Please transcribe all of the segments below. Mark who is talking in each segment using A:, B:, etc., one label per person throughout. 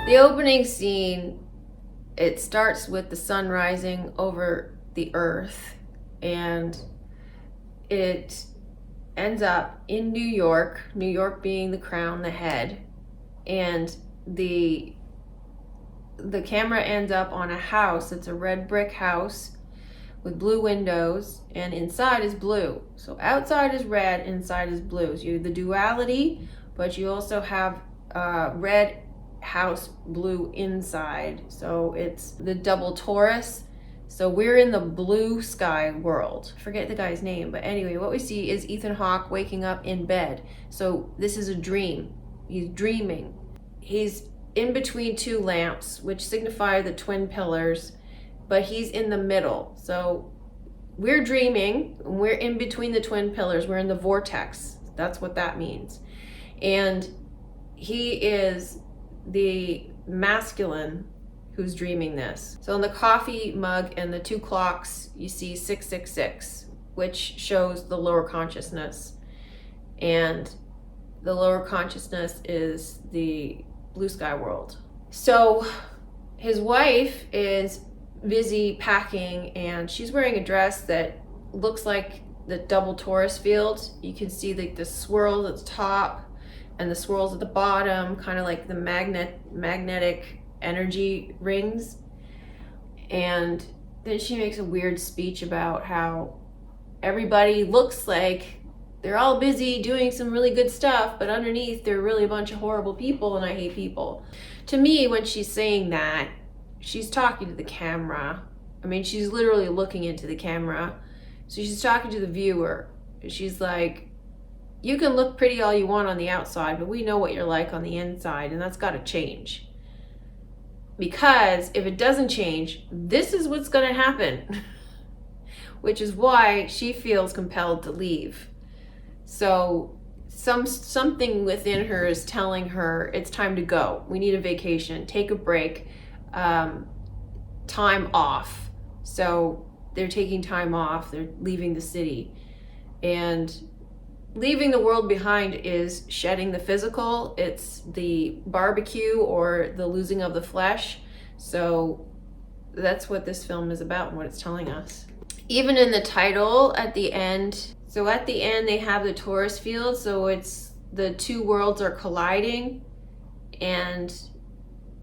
A: The opening scene, it starts with the sun rising over the earth, and it ends up in New York being the crown, the head, and the camera ends up on a house. It's a red brick house with blue windows, and inside is blue. So outside is red, inside is blue. So you have the duality, but you also have red house, blue inside. So it's the double Taurus. So we're in the blue sky world. Forget the guy's name, but anyway, what we see is Ethan Hawke waking up in bed. So this is a dream. He's dreaming. He's in between two lamps, which signify the twin pillars, but he's in the middle. So we're dreaming, we're in between the twin pillars, we're in the vortex. That's what that means. And he is the masculine who's dreaming this. So in the coffee mug and the two clocks, you see 666, which shows the lower consciousness. And the lower consciousness is the blue sky world. So his wife is busy packing, and she's wearing a dress that looks like the double Taurus field. You can see the swirls at the top and the swirls at the bottom, kind of like the magnetic energy rings. And then she makes a weird speech about how everybody looks like they're all busy doing some really good stuff, but underneath they're really a bunch of horrible people, and I hate people. To me, when she's saying that, she's talking to the camera. I mean, she's literally looking into the camera. So she's talking to the viewer. She's like, you can look pretty all you want on the outside, but we know what you're like on the inside, and that's got to change. Because if it doesn't change, this is what's going to happen. Which is why she feels compelled to leave. So something within her is telling her it's time to go. We need a vacation, take a break, time off. So they're taking time off, they're leaving the city. And leaving the world behind is shedding the physical. It's the barbecue or the losing of the flesh. So that's what this film is about and what it's telling us. Even in the title at the end, so at the end they have the Taurus field, so it's the two worlds are colliding, and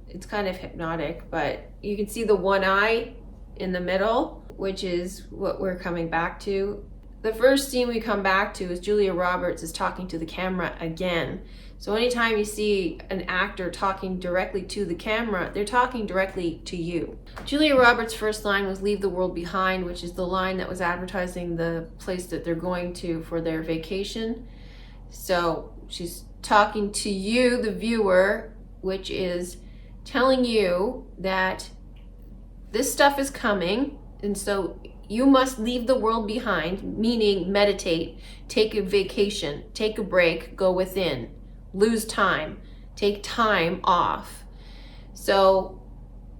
A: it's kind of hypnotic, but you can see the one eye in the middle, which is what we're coming back to. The first scene we come back to is Julia Roberts is talking to the camera again. So anytime you see an actor talking directly to the camera, they're talking directly to you. Julia Roberts' first line was "Leave the world behind," which is the line that was advertising the place that they're going to for their vacation. So she's talking to you, the viewer, which is telling you that this stuff is coming, and so you must leave the world behind, meaning meditate, take a vacation, take a break, go within, lose time, take time off. So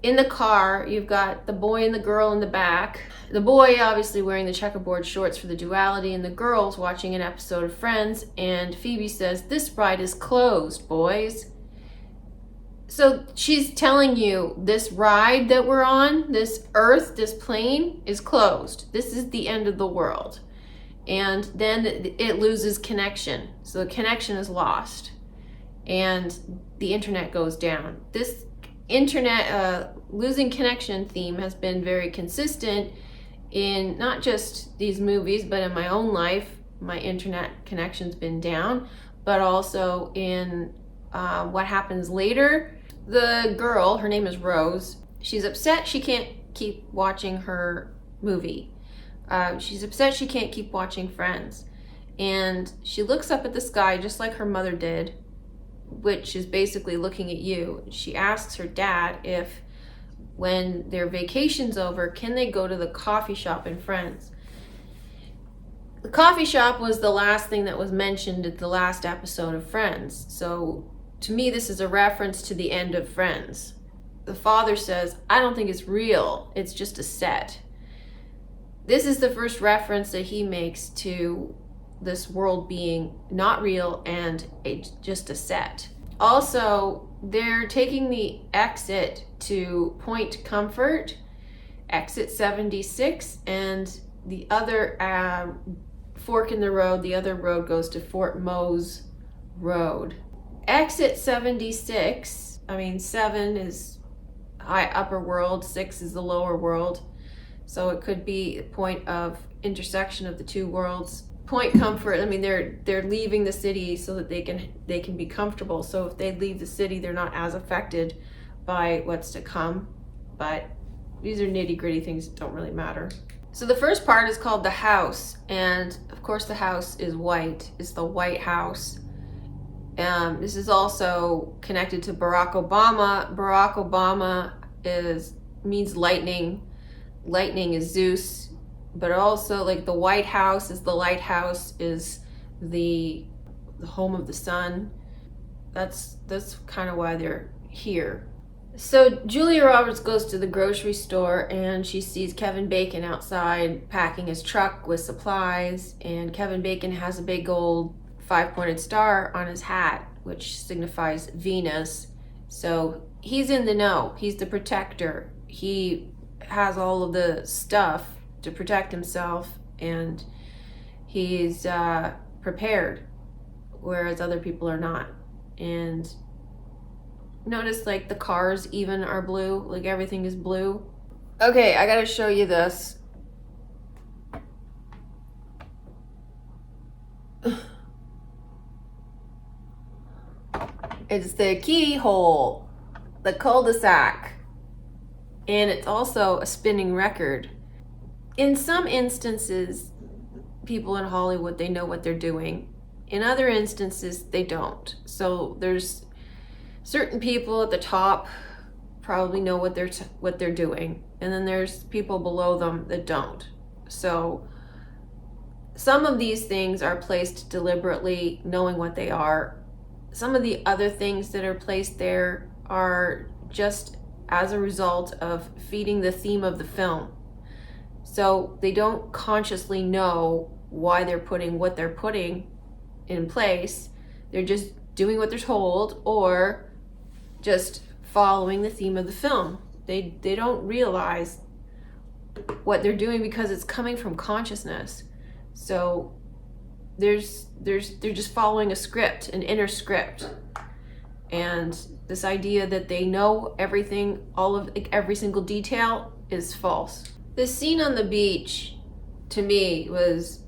A: in the car, you've got the boy and the girl in the back. The boy obviously wearing the checkerboard shorts for the duality, and the girl's watching an episode of Friends, and Phoebe says, "This ride is closed, boys." So she's telling you this ride that we're on, this earth, this plane is closed. This is the end of the world. And then it loses connection. So the connection is lost and the internet goes down. This internet losing connection theme has been very consistent in not just these movies, but in my own life. My internet connection's been down, but also in what happens later. The girl, her name is Rose, she's upset she can't keep watching her movie. She's upset she can't keep watching Friends. And she looks up at the sky just like her mother did, which is basically looking at you. She asks her dad if when their vacation's over, can they go to the coffee shop in Friends? The coffee shop was the last thing that was mentioned at the last episode of Friends. So to me, this is a reference to the end of Friends. The father says, "I don't think it's real. It's just a set." This is the first reference that he makes to this world being not real and just a set. Also, they're taking the exit to Point Comfort, exit 76, and the other fork in the road, the other road goes to Fort Mose Road. Exit 76, I mean 7 is high upper world, 6 is the lower world. So it could be a point of intersection of the two worlds. Point Comfort, I mean they're leaving the city so that they can be comfortable. So if they leave the city, they're not as affected by what's to come. But these are nitty-gritty things that don't really matter. So the first part is called the house, and of course the house is white. It's the White House. This is also connected to Barack Obama. Barack Obama means lightning. Lightning is Zeus, but also like the White House is the lighthouse, is the home of the sun. That's kind of why they're here. So Julia Roberts goes to the grocery store and she sees Kevin Bacon outside packing his truck with supplies, and Kevin Bacon has a big old 5-pointed star on his hat, which signifies Venus. So he's in the know. He's the protector. He has all of the stuff to protect himself, and he's prepared, whereas other people are not. And notice like the cars even are blue, like everything is blue. Okay, I gotta show you this. It's the keyhole, the cul-de-sac, and it's also a spinning record. In some instances, people in Hollywood, they know what they're doing. In other instances, they don't. So there's certain people at the top probably know what they're doing, and then there's people below them that don't. So some of these things are placed deliberately, knowing what they are. Some of the other things that are placed there are just as a result of feeding the theme of the film. So they don't consciously know why they're putting what they're putting in place. They're just doing what they're told, or just following the theme of the film. They don't realize what they're doing because it's coming from consciousness. So they're just following a script, an inner script. And this idea that they know everything, every single detail, is false. The scene on the beach, to me, was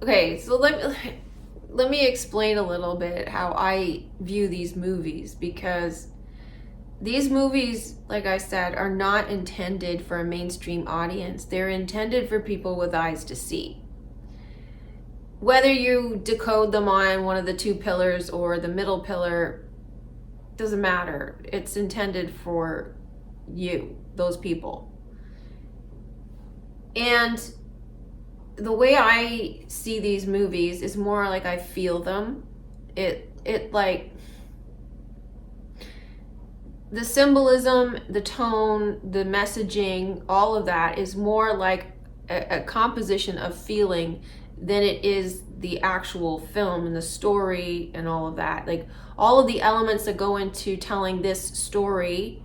A: okay. So let me explain a little bit how I view these movies, because these movies, like I said, are not intended for a mainstream audience. They're intended for people with eyes to see. Whether you decode them on one of the two pillars or the middle pillar, doesn't matter. It's intended for you, those people. And the way I see these movies is more like I feel them. It like the symbolism, the tone, the messaging, all of that is more like a composition of feeling than it is the actual film and the story and all of that. Like all of the elements that go into telling this story,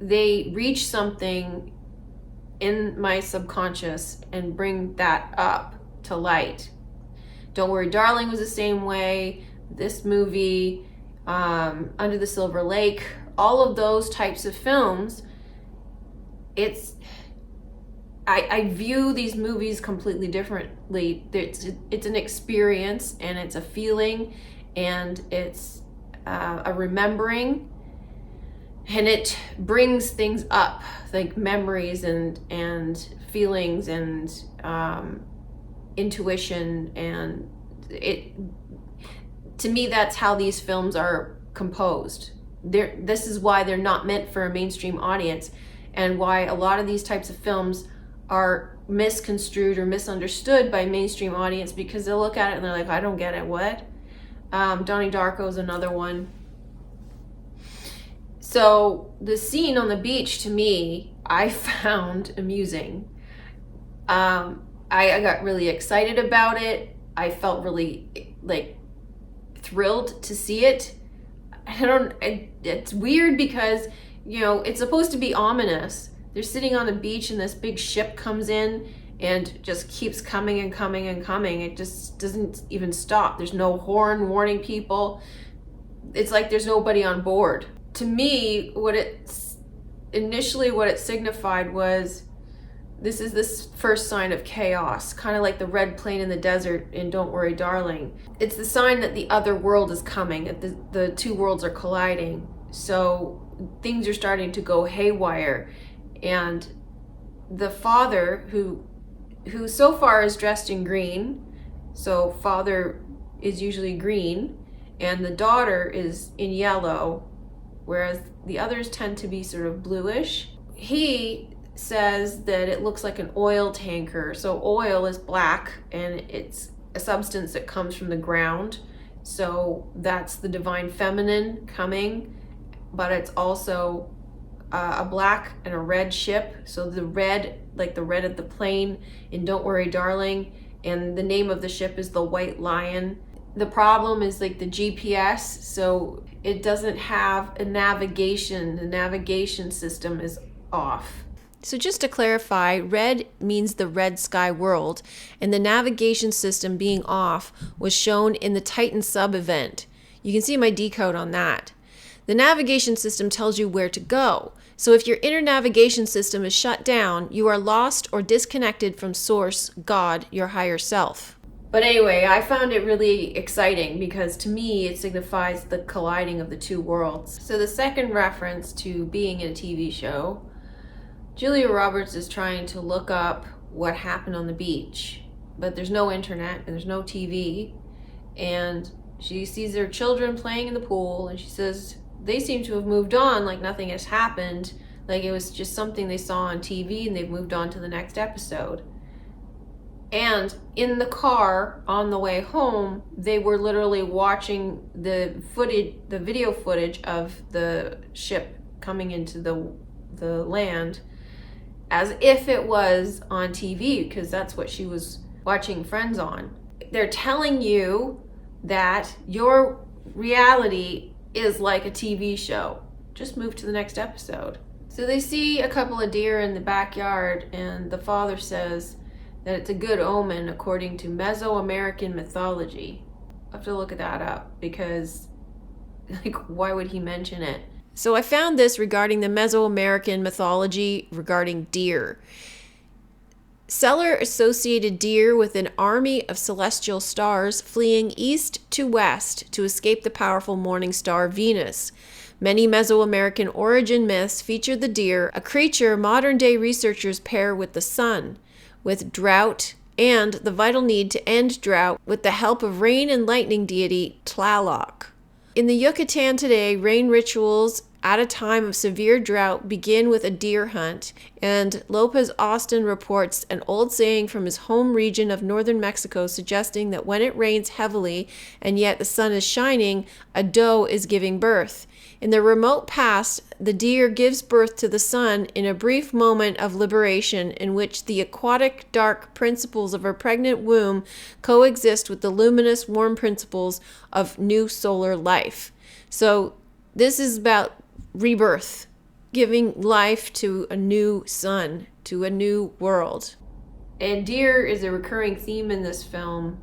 A: they reach something in my subconscious and bring that up to light. Don't Worry Darling was the same way. This movie, Under the Silver Lake, all of those types of films, I view these movies completely differently. It's an experience, and it's a feeling, and it's a remembering, and it brings things up, like memories and feelings and intuition, and to me, that's how these films are composed. This is why they're not meant for a mainstream audience, and why a lot of these types of films are misconstrued or misunderstood by mainstream audience, because they'll look at it and they're like, I don't get it, what? Donnie Darko is another one. So the scene on the beach, to me, I found amusing. I got really excited about it. I felt really like thrilled to see it. It's weird because, you know, it's supposed to be ominous. They're sitting on the beach and this big ship comes in and just keeps coming and coming and coming. It just doesn't even stop. There's no horn warning people. It's like there's nobody on board. To me, what it signified was, this is this first sign of chaos, kind of like the red plane in the desert in Don't Worry Darling. It's the sign that the other world is coming, that the two worlds are colliding. So things are starting to go haywire. And the father, who so far is dressed in green, so father is usually green, and the daughter is in yellow, whereas the others tend to be sort of bluish. He says that it looks like an oil tanker. So oil is black and it's a substance that comes from the ground. So that's the divine feminine coming, but it's also a black and a red ship. So the red, like the red of the plane in Don't Worry Darling, and the name of the ship is the White Lion. The problem is like the GPS, so it doesn't have a navigation. The navigation system is off. So just to clarify, red means the red sky world, and the navigation system being off was shown in the Titan sub event. You can see my decode on that. The navigation system tells you where to go. So if your inner navigation system is shut down, you are lost or disconnected from Source, God, your higher self. But anyway, I found it really exciting because to me it signifies the colliding of the two worlds. So the second reference to being in a TV show, Julia Roberts is trying to look up what happened on the beach, but there's no internet and there's no TV, and she sees their children playing in the pool and she says they seem to have moved on, like nothing has happened, like it was just something they saw on TV and they've moved on to the next episode. And in the car on the way home, they were literally watching the video footage of the ship coming into the land as if it was on TV, because that's what she was watching Friends on. They're telling you that your reality is like a TV show. Just move to the next episode. So they see a couple of deer in the backyard, and the father says that it's a good omen according to Mesoamerican mythology. I have to look that up because, like, why would he mention it? So I found this regarding the Mesoamerican mythology regarding deer. Seller associated deer with an army of celestial stars fleeing east to west to escape the powerful morning star Venus. Many Mesoamerican origin myths feature the deer, a creature modern-day researchers pair with the sun, with drought and the vital need to end drought with the help of rain and lightning deity Tlaloc. In the Yucatan today, rain rituals at a time of severe drought begin with a deer hunt, and Lopez Austin reports an old saying from his home region of northern Mexico suggesting that when it rains heavily and yet the sun is shining, a doe is giving birth. In the remote past, the deer gives birth to the sun in a brief moment of liberation in which the aquatic dark principles of her pregnant womb coexist with the luminous warm principles of new solar life. So this is about rebirth, giving life to a new sun, to a new world. And deer is a recurring theme in this film,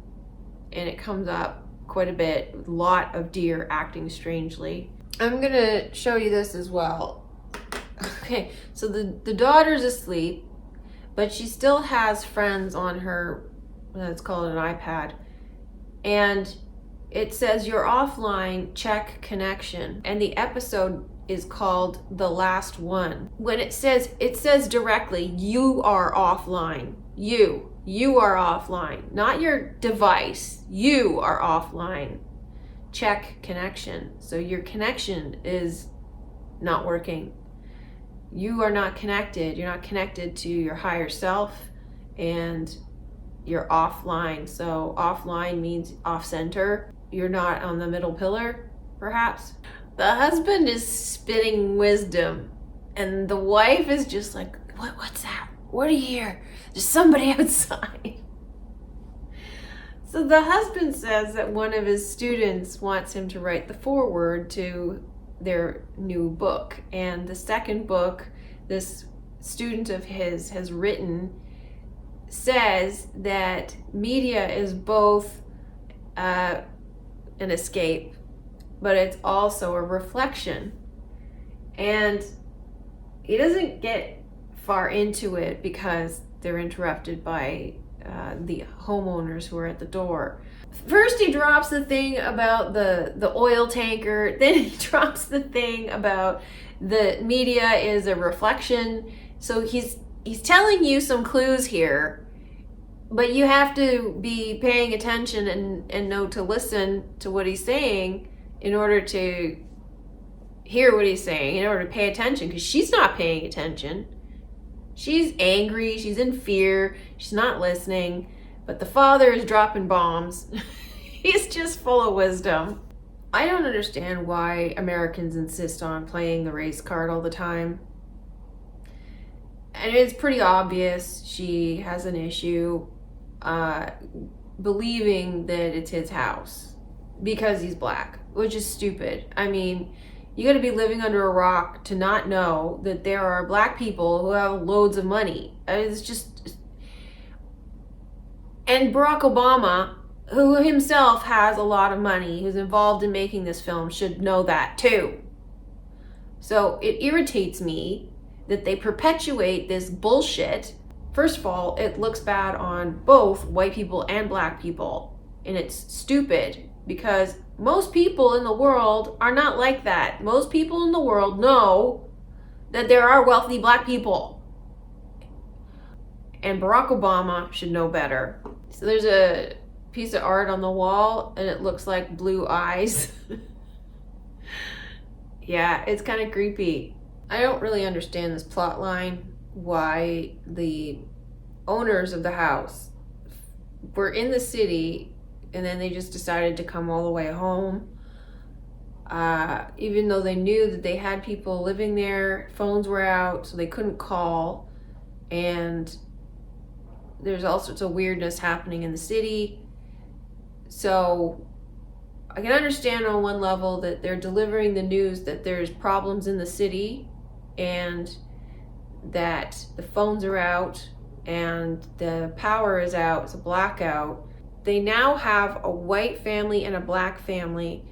A: and it comes up quite a bit. A lot of deer acting strangely. I'm gonna show you this as well. Okay, so the daughter's asleep, but she still has friends on her, let's call it an iPad, and it says you're offline, check connection, and the episode is called The Last One. When it says directly, you are offline. You are offline, not your device. You are offline. Check connection. So your connection is not working. You are not connected. You're not connected to your higher self, and you're offline. So offline means off center. You're not on the middle pillar, perhaps. The husband is spitting wisdom, and the wife is just like, what's that? What do you hear? There's somebody outside. So the husband says that one of his students wants him to write the foreword to their new book. And the second book this student of his has written says that media is both an escape, but it's also a reflection. And he doesn't get far into it because they're interrupted by the homeowners who are at the door. First he drops the thing about the oil tanker, then he drops the thing about the media is a reflection. So he's telling you some clues here, but you have to be paying attention and know to listen to what he's saying in order to hear what he's saying, in order to pay attention, because she's not paying attention. She's angry, she's in fear, she's not listening, but the father is dropping bombs. He's just full of wisdom. I don't understand why Americans insist on playing the race card all the time. And it's pretty obvious she has an issue believing that it's his house because he's black, which is stupid. I mean, you got to be living under a rock to not know that there are black people who have loads of money. It's just... And Barack Obama, who himself has a lot of money, who's involved in making this film, should know that too. So it irritates me that they perpetuate this bullshit. First of all, it looks bad on both white people and black people. And it's stupid because most people in the world are not like that. Most people in the world know that there are wealthy black people. And Barack Obama should know better. So there's a piece of art on the wall and it looks like blue eyes. Yeah, it's kind of creepy. I don't really understand this plot line, why the owners of the house were in the city and then they just decided to come all the way home. Even though they knew that they had people living there, phones were out, so they couldn't call. And there's all sorts of weirdness happening in the city. So I can understand on one level that they're delivering the news that there's problems in the city and that the phones are out and the power is out, it's a blackout. They now have a white family and a black family,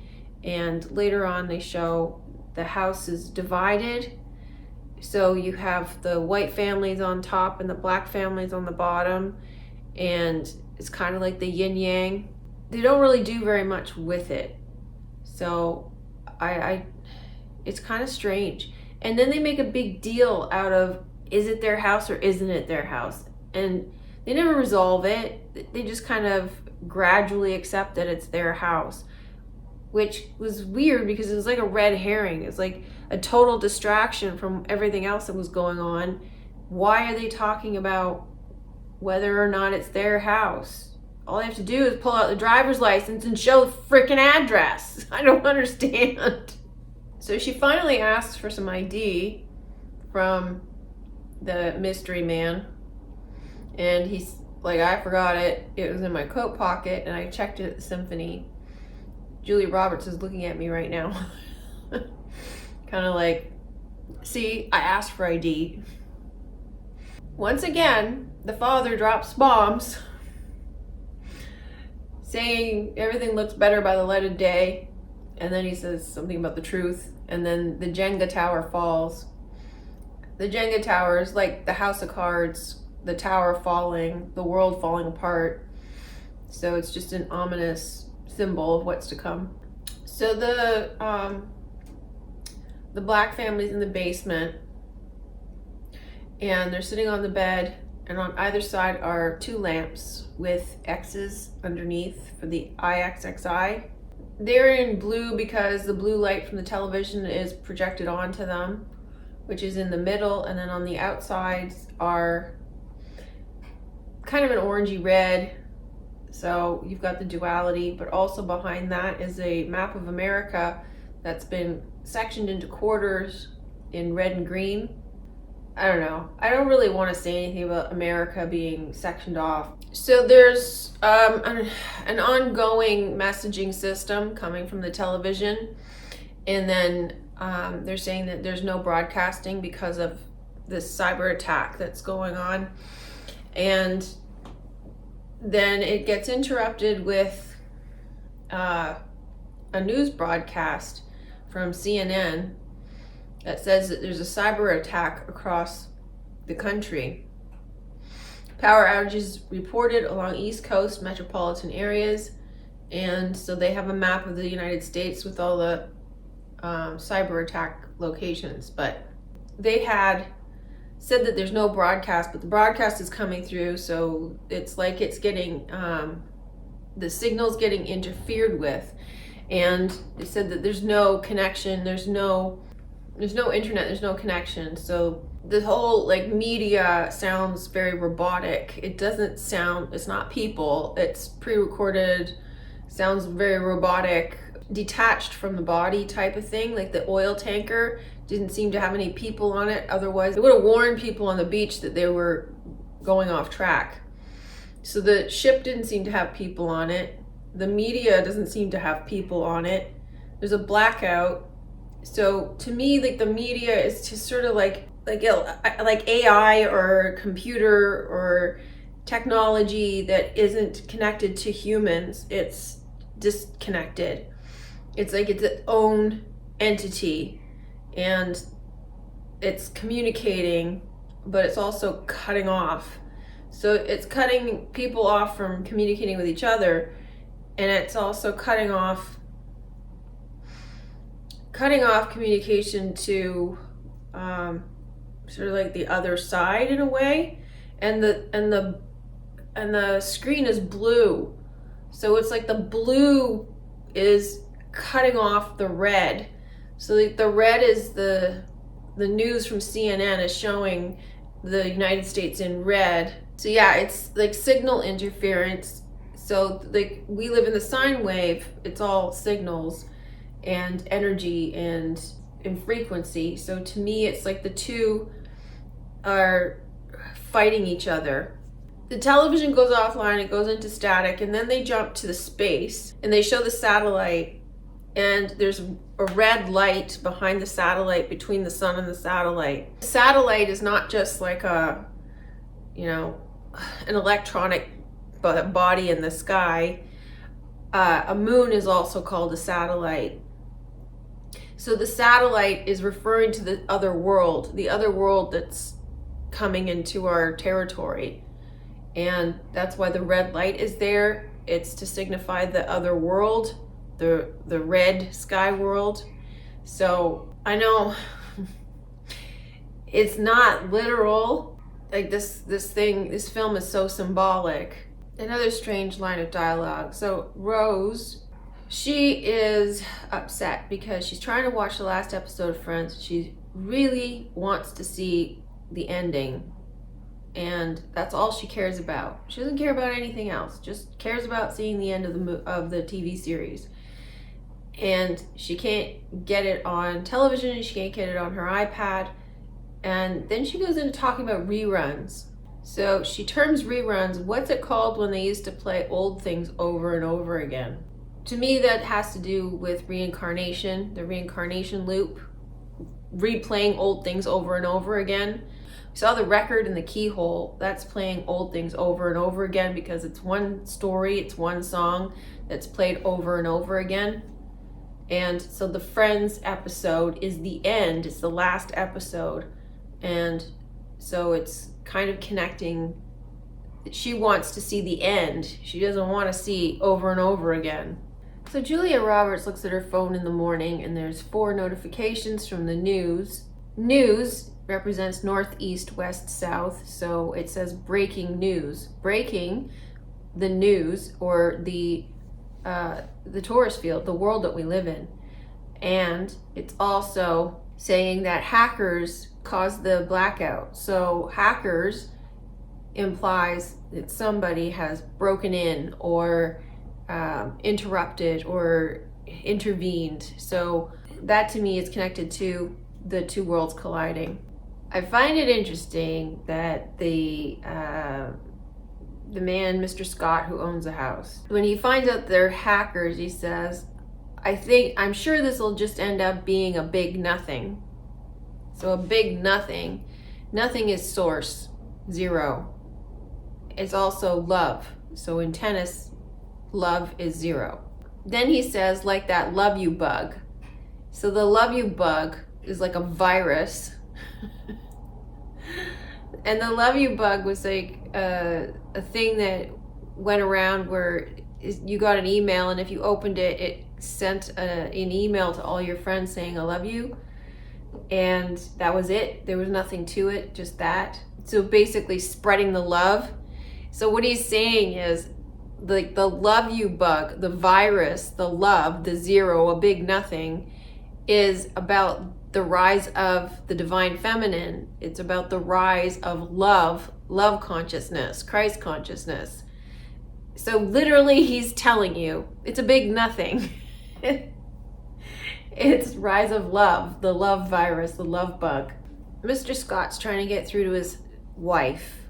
A: and later on they show the house is divided. So you have the white families on top and the black families on the bottom, and it's kind of like the yin yang. They don't really do very much with it. So it's kind of strange. And then they make a big deal out of, is it their house or isn't it their house? And they never resolve it. They just kind of gradually accept that it's their house, which was weird because it was like a red herring. It's like a total distraction from everything else that was going on. Why are they talking about whether or not it's their house? All they have to do is pull out the driver's license and show the freaking address. I don't understand. So she finally asks for some ID from the mystery man. And he's like, I forgot it. It was in my coat pocket and I checked it at the symphony. Julia Roberts is looking at me right now. Kind of like, see, I asked for ID. Once again, the father drops bombs, saying everything looks better by the light of day. And then he says something about the truth. And then the Jenga tower falls. The Jenga tower is like the house of cards, the tower falling, the world falling apart. So it's just an ominous symbol of what's to come. So the black family's in the basement and they're sitting on the bed, and on either side are two lamps with X's underneath for the IXXI. They're in blue because the blue light from the television is projected onto them, which is in the middle, and then on the outsides are kind of an orangey red. So you've got the duality, but also behind that is a map of America that's been sectioned into quarters in red and green. I don't know. I don't really want to say anything about America being sectioned off. So there's an ongoing messaging system coming from the television, and then they're saying that there's no broadcasting because of this cyber attack that's going on. And then it gets interrupted with a news broadcast from CNN that says that there's a cyber attack across the country. Power outages reported along East Coast metropolitan areas, and so they have a map of the United States with all the cyber attack locations. But they had said that there's no broadcast, but the broadcast is coming through, so it's like it's getting the signal's getting interfered with, and they said that there's no connection, there's no internet, there's no connection. So the whole like media sounds very robotic. It doesn't sound, it's not people, it's pre-recorded, sounds very robotic, detached from the body type of thing. Like the oil tanker didn't seem to have any people on it, otherwise they would have warned people on the beach that they were going off track. So the ship didn't seem to have people on it, the media doesn't seem to have people on it, there's a blackout. So to me, like the media is just sort of like AI or computer or technology that isn't connected to humans. It's disconnected. It's like it's its own entity, and it's communicating, but it's also cutting off. So it's cutting people off from communicating with each other, and it's also cutting off communication to sort of like the other side in a way, and the screen is blue, so it's like the blue is cutting off the red. So the red is the news from CNN is showing the United States in red. So yeah, it's like signal interference. So like we live in the sine wave, it's all signals and energy and frequency. So to me, it's like the two are fighting each other. The television goes offline, it goes into static, and then they jump to the space and they show the satellite, and there's a red light behind the satellite, between the sun and the satellite. The satellite is not just like a, an electronic body in the sky. A moon is also called a satellite. So the satellite is referring to the other world that's coming into our territory. And that's why the red light is there. It's to signify the other world, the red sky world. So I know it's not literal. Like this film is so symbolic. Another strange line of dialogue. So Rose, she is upset because she's trying to watch the last episode of Friends. She really wants to see the ending, and that's all she cares about. She doesn't care about anything else, just cares about seeing the end of the TV series. And she can't get it on television, and she can't get it on her iPad. And then she goes into talking about reruns. So she terms reruns, what's it called when they used to play old things over and over again? To me, that has to do with reincarnation, the reincarnation loop, replaying old things over and over again. We saw the record in the keyhole, that's playing old things over and over again because it's one story, it's one song that's played over and over again. And so the Friends episode is the end, it's the last episode. And so it's kind of connecting. She wants to see the end. She doesn't want to see over and over again. So Julia Roberts looks at her phone in the morning, and there's 4 notifications from the news. News represents north, east, west, south. So it says breaking news. Breaking the news, or the tourist field, the world that we live in. And it's also saying that hackers caused the blackout. So hackers implies that somebody has broken in or interrupted or intervened. So that to me is connected to the two worlds colliding. I find it interesting that the man, Mr. Scott, who owns the house, when he finds out they're hackers, he says, I'm sure this will just end up being a big nothing. So a big nothing. Nothing is source, zero. It's also love. So in tennis, love is zero. Then he says, like that love you bug. So the love you bug is like a virus. And the love you bug was like a thing that went around where you got an email, and if you opened it, it sent an email to all your friends saying, I love you. And that was it. There was nothing to it, just that. So basically spreading the love. So what he's saying is, like, the love you bug, the virus, the love, the zero, a big nothing, is about the rise of the divine feminine. It's about the rise of love consciousness, Christ consciousness. So literally he's telling you it's a big nothing. It's rise of love, the love virus, the love bug. Mr. Scott's trying to get through to his wife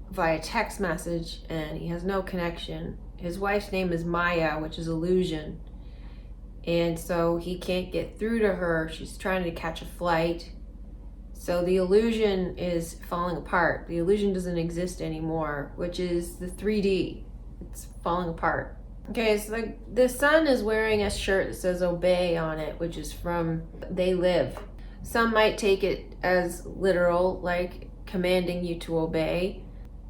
A: via text message, and he has no connection. His wife's name is Maya, which is illusion. And so he can't get through to her. She's trying to catch a flight. So the illusion is falling apart. The illusion doesn't exist anymore, which is the 3D. It's falling apart. Okay, so the son is wearing a shirt that says obey on it, which is from They Live. Some might take it as literal, like commanding you to obey.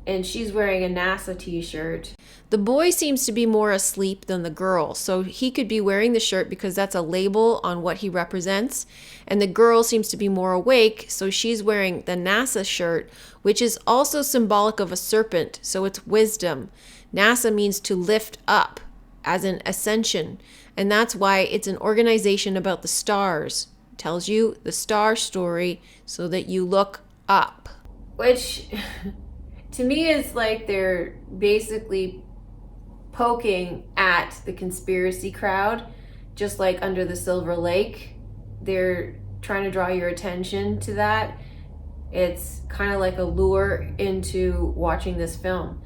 A: And she's wearing a NASA t-shirt. The boy seems to be more asleep than the girl, so he could be wearing the shirt because that's a label on what he represents. And the girl seems to be more awake, so she's wearing the NASA shirt, which is also symbolic of a serpent, so it's wisdom. NASA means to lift up, as in ascension, and that's why it's an organization about the stars. It tells you the star story so that you look up. Which, to me, is like they're basically poking at the conspiracy crowd, just like Under the Silver Lake. They're trying to draw your attention to that. It's kind of like a lure into watching this film.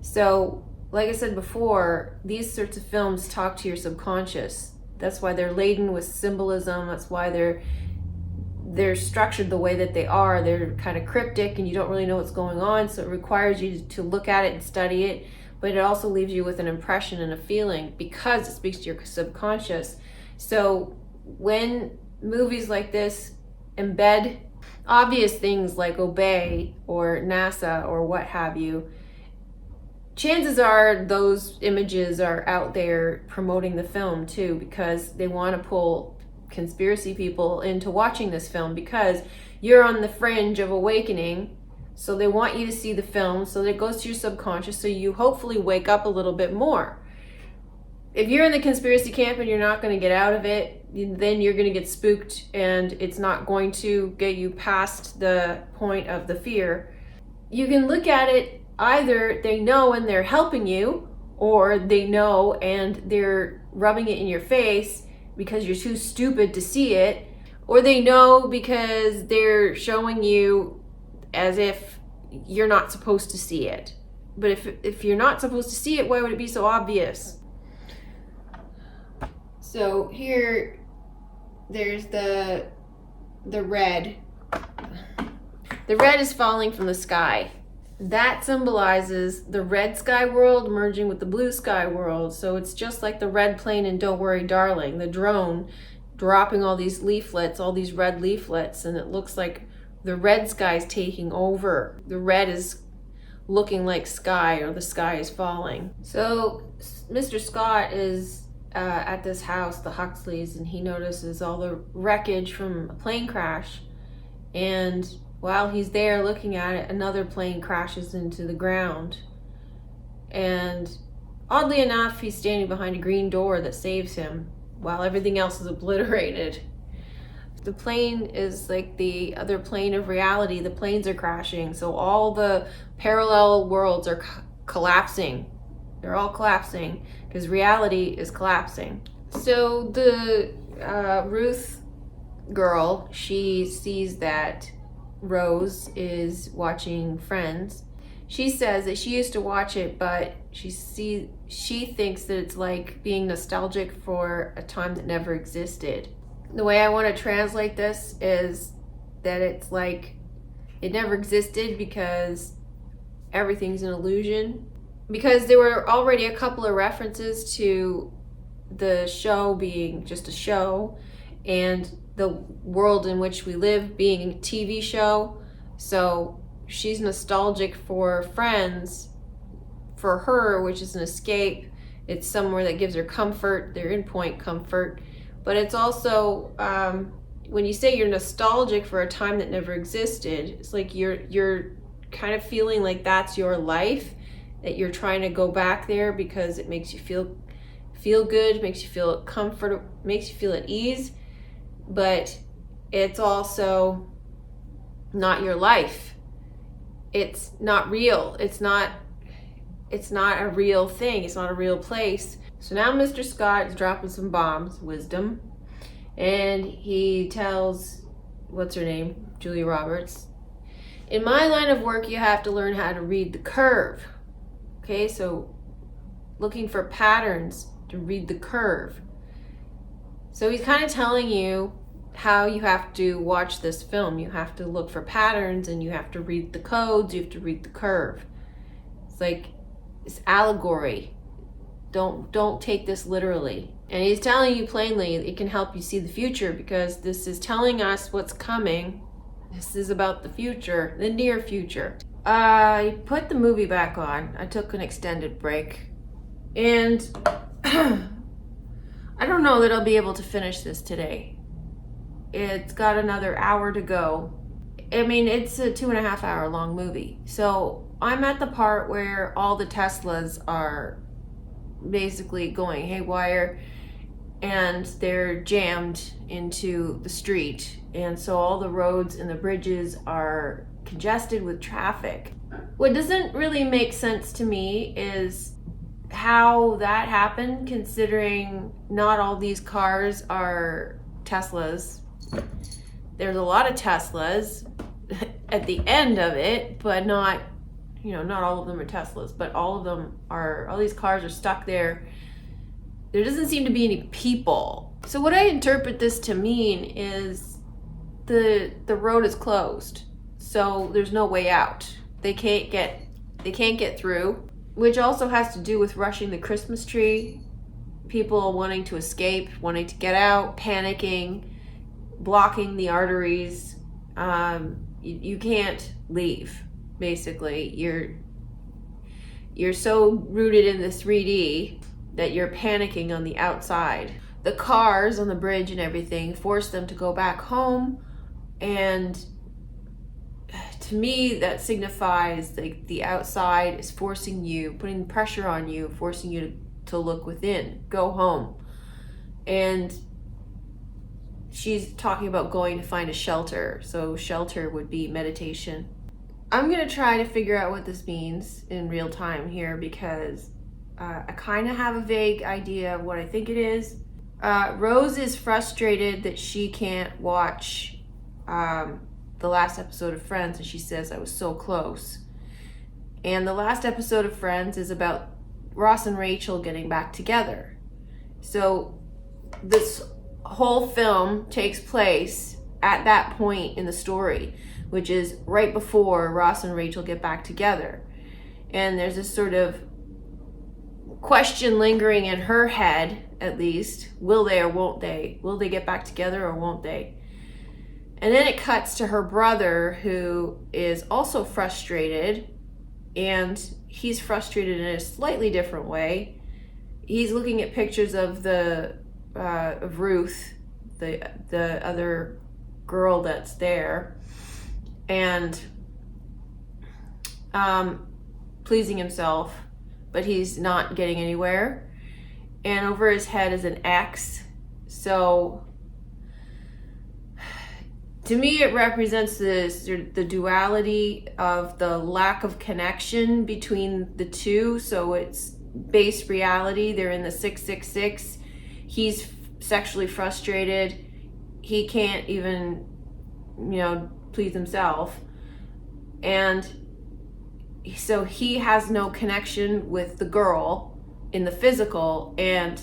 A: So, like I said before, these sorts of films talk to your subconscious. That's why they're laden with symbolism. That's why they're structured the way that they are. They're kind of cryptic and you don't really know what's going on, so it requires you to look at it and study it, but it also leaves you with an impression and a feeling because it speaks to your subconscious. So when movies like this embed obvious things like obey or NASA or what have you, chances are those images are out there promoting the film too, because they want to pull conspiracy people into watching this film because you're on the fringe of awakening. So they want you to see the film so that it goes to your subconscious so you hopefully wake up a little bit more. If you're in the conspiracy camp and you're not going to get out of it, then you're going to get spooked and it's not going to get you past the point of the fear. You can look at it, either they know and they're helping you, or they know and they're rubbing it in your face because you're too stupid to see it, or they know because they're showing you as if you're not supposed to see it. But if you're not supposed to see it, why would it be so obvious? So here, there's the red. The red is falling from the sky. That symbolizes the red sky world merging with the blue sky world. So it's just like the red plane in Don't Worry Darling, the drone dropping all these leaflets, all these red leaflets, and it looks like the red sky is taking over. The red is looking like sky, or the sky is falling. So Mr. Scott is at this house, the Huxleys, and he notices all the wreckage from a plane crash. And while he's there looking at it, another plane crashes into the ground. And oddly enough, he's standing behind a green door that saves him while everything else is obliterated. The plane is like the other plane of reality. The planes are crashing. So all the parallel worlds are collapsing. They're all collapsing because reality is collapsing. So the Ruth girl, she sees that Rose is watching Friends. She says that she used to watch it, but she thinks that it's like being nostalgic for a time that never existed. The way I want to translate this is that it's like it never existed because everything's an illusion. Because there were already a couple of references to the show being just a show and the world in which we live being a TV show. So she's nostalgic for Friends, for her, which is an escape. It's somewhere that gives her comfort, their in-point comfort. But it's also, when you say you're nostalgic for a time that never existed, it's like you're kind of feeling like that's your life, that you're trying to go back there because it makes you feel good, makes you feel comfort, makes you feel at ease. But it's also not your life. It's not real. It's not a real thing. It's not a real place. So now Mr. Scott is dropping some bombs, wisdom, and he tells, what's her name? Julia Roberts. In my line of work, you have to learn how to read the curve. Okay, so looking for patterns to read the curve. So he's kind of telling you how you have to watch this film. You have to look for patterns and you have to read the codes, you have to read the curve. It's like it's allegory. Don't take this literally. And he's telling you plainly it can help you see the future because this is telling us what's coming. This is about the future, the near future. I put the movie back on. I took an extended break. And I don't know that I'll be able to finish this today. It's got another hour to go. I mean, it's a 2.5 hour long movie. So I'm at the part where all the Teslas are basically going haywire and they're jammed into the street. And so all the roads and the bridges are congested with traffic. What doesn't really make sense to me is how that happened, considering not all these cars are Teslas. There's a lot of Teslas at the end of it, but not all of them are Teslas, but all these cars are stuck there. There doesn't seem to be any people. So what I interpret this to mean is the road is closed. So there's no way out. They can't get through, which also has to do with rushing the Christmas tree. People wanting to escape, wanting to get out, panicking, blocking the arteries. You can't leave. Basically, you're so rooted in the 3D that you're panicking on the outside. The cars on the bridge and everything force them to go back home, and to me that signifies like the outside is forcing you, putting pressure on you, forcing you to look within, go home. And she's talking about going to find a shelter. So shelter would be meditation. I'm gonna try to figure out what this means in real time here because I kind of have a vague idea of what I think it is. Rose is frustrated that she can't watch the last episode of Friends, and she says, I was so close. And the last episode of Friends is about Ross and Rachel getting back together. So this whole film takes place at that point in the story, which is right before Ross and Rachel get back together. And there's this sort of question lingering in her head, at least. Will they or won't they? Will they get back together or won't they? And then it cuts to her brother, who is also frustrated, and he's frustrated in a slightly different way. He's looking at pictures of of Ruth, the other girl that's there, and pleasing himself, but he's not getting anywhere. And over his head is an X. So to me, it represents the duality of the lack of connection between the two. So it's base reality. They're in the 666. He's sexually frustrated. He can't even, please himself. And so he has no connection with the girl in the physical, and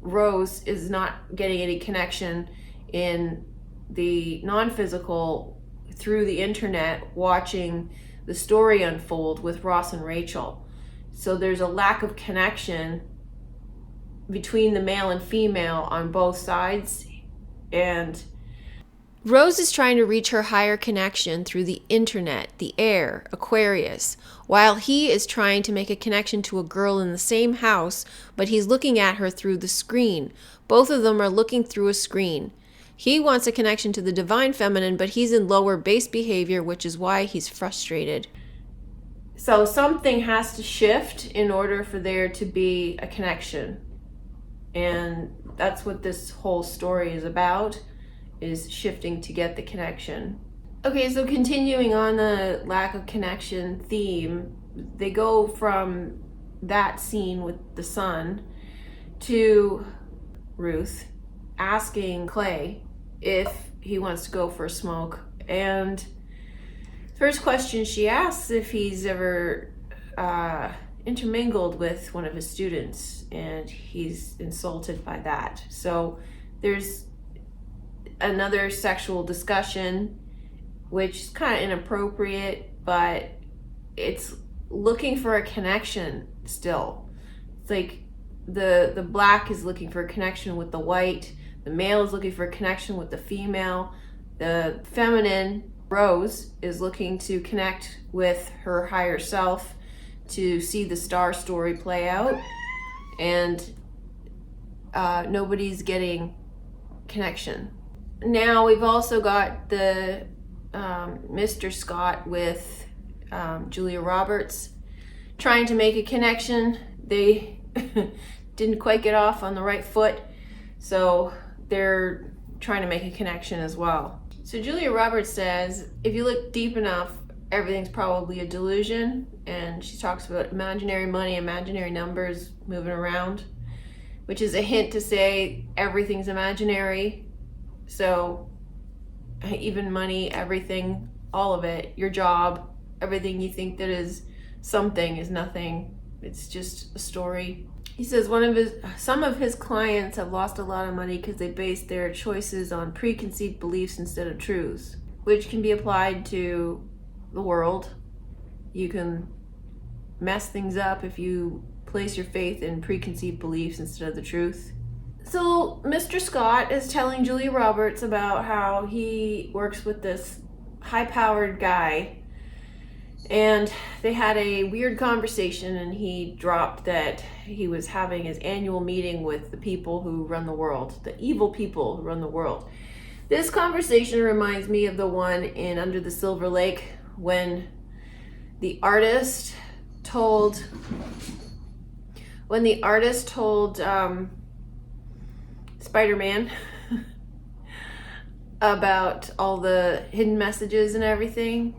A: Rose is not getting any connection in the non-physical through the internet, watching the story unfold with Ross and Rachel. So there's a lack of connection between the male and female on both sides. And Rose is trying to reach her higher connection through the internet, the air, Aquarius, while he is trying to make a connection to a girl in the same house, but he's looking at her through the screen. Both of them are looking through a screen. He wants a connection to the divine feminine, but he's in lower base behavior, which is why he's frustrated. So something has to shift in order for there to be a connection. And that's what this whole story is about, is shifting to get the connection. Okay, so continuing on the lack of connection theme, they go from that scene with the son to Ruth asking Clay if he wants to go for a smoke. And first question she asks if he's ever intermingled with one of his students, and he's insulted by that. So there's another sexual discussion, which is kind of inappropriate, but it's looking for a connection still. It's like the black is looking for a connection with the white, the male is looking for a connection with the female, the feminine, Rose, is looking to connect with her higher self to see the star story play out, and nobody's getting connection. Now we've also got the Mr. Scott with Julia Roberts trying to make a connection. They didn't quite get off on the right foot, so they're trying to make a connection as well. So Julia Roberts says, if you look deep enough, everything's probably a delusion, and she talks about imaginary money, imaginary numbers moving around, which is a hint to say everything's imaginary. So even money, everything, all of it, your job, everything you think that is something is nothing. It's just a story. He says some of his clients have lost a lot of money because they base their choices on preconceived beliefs instead of truths, which can be applied to the world. You can mess things up if you place your faith in preconceived beliefs instead of the truth. So Mr. Scott is telling Julia Roberts about how he works with this high-powered guy, and they had a weird conversation, and he dropped that he was having his annual meeting with the people who run the world, the evil people who run the world. This conversation reminds me of the one in Under the Silver Lake, when the artist told Spider-Man about all the hidden messages and everything.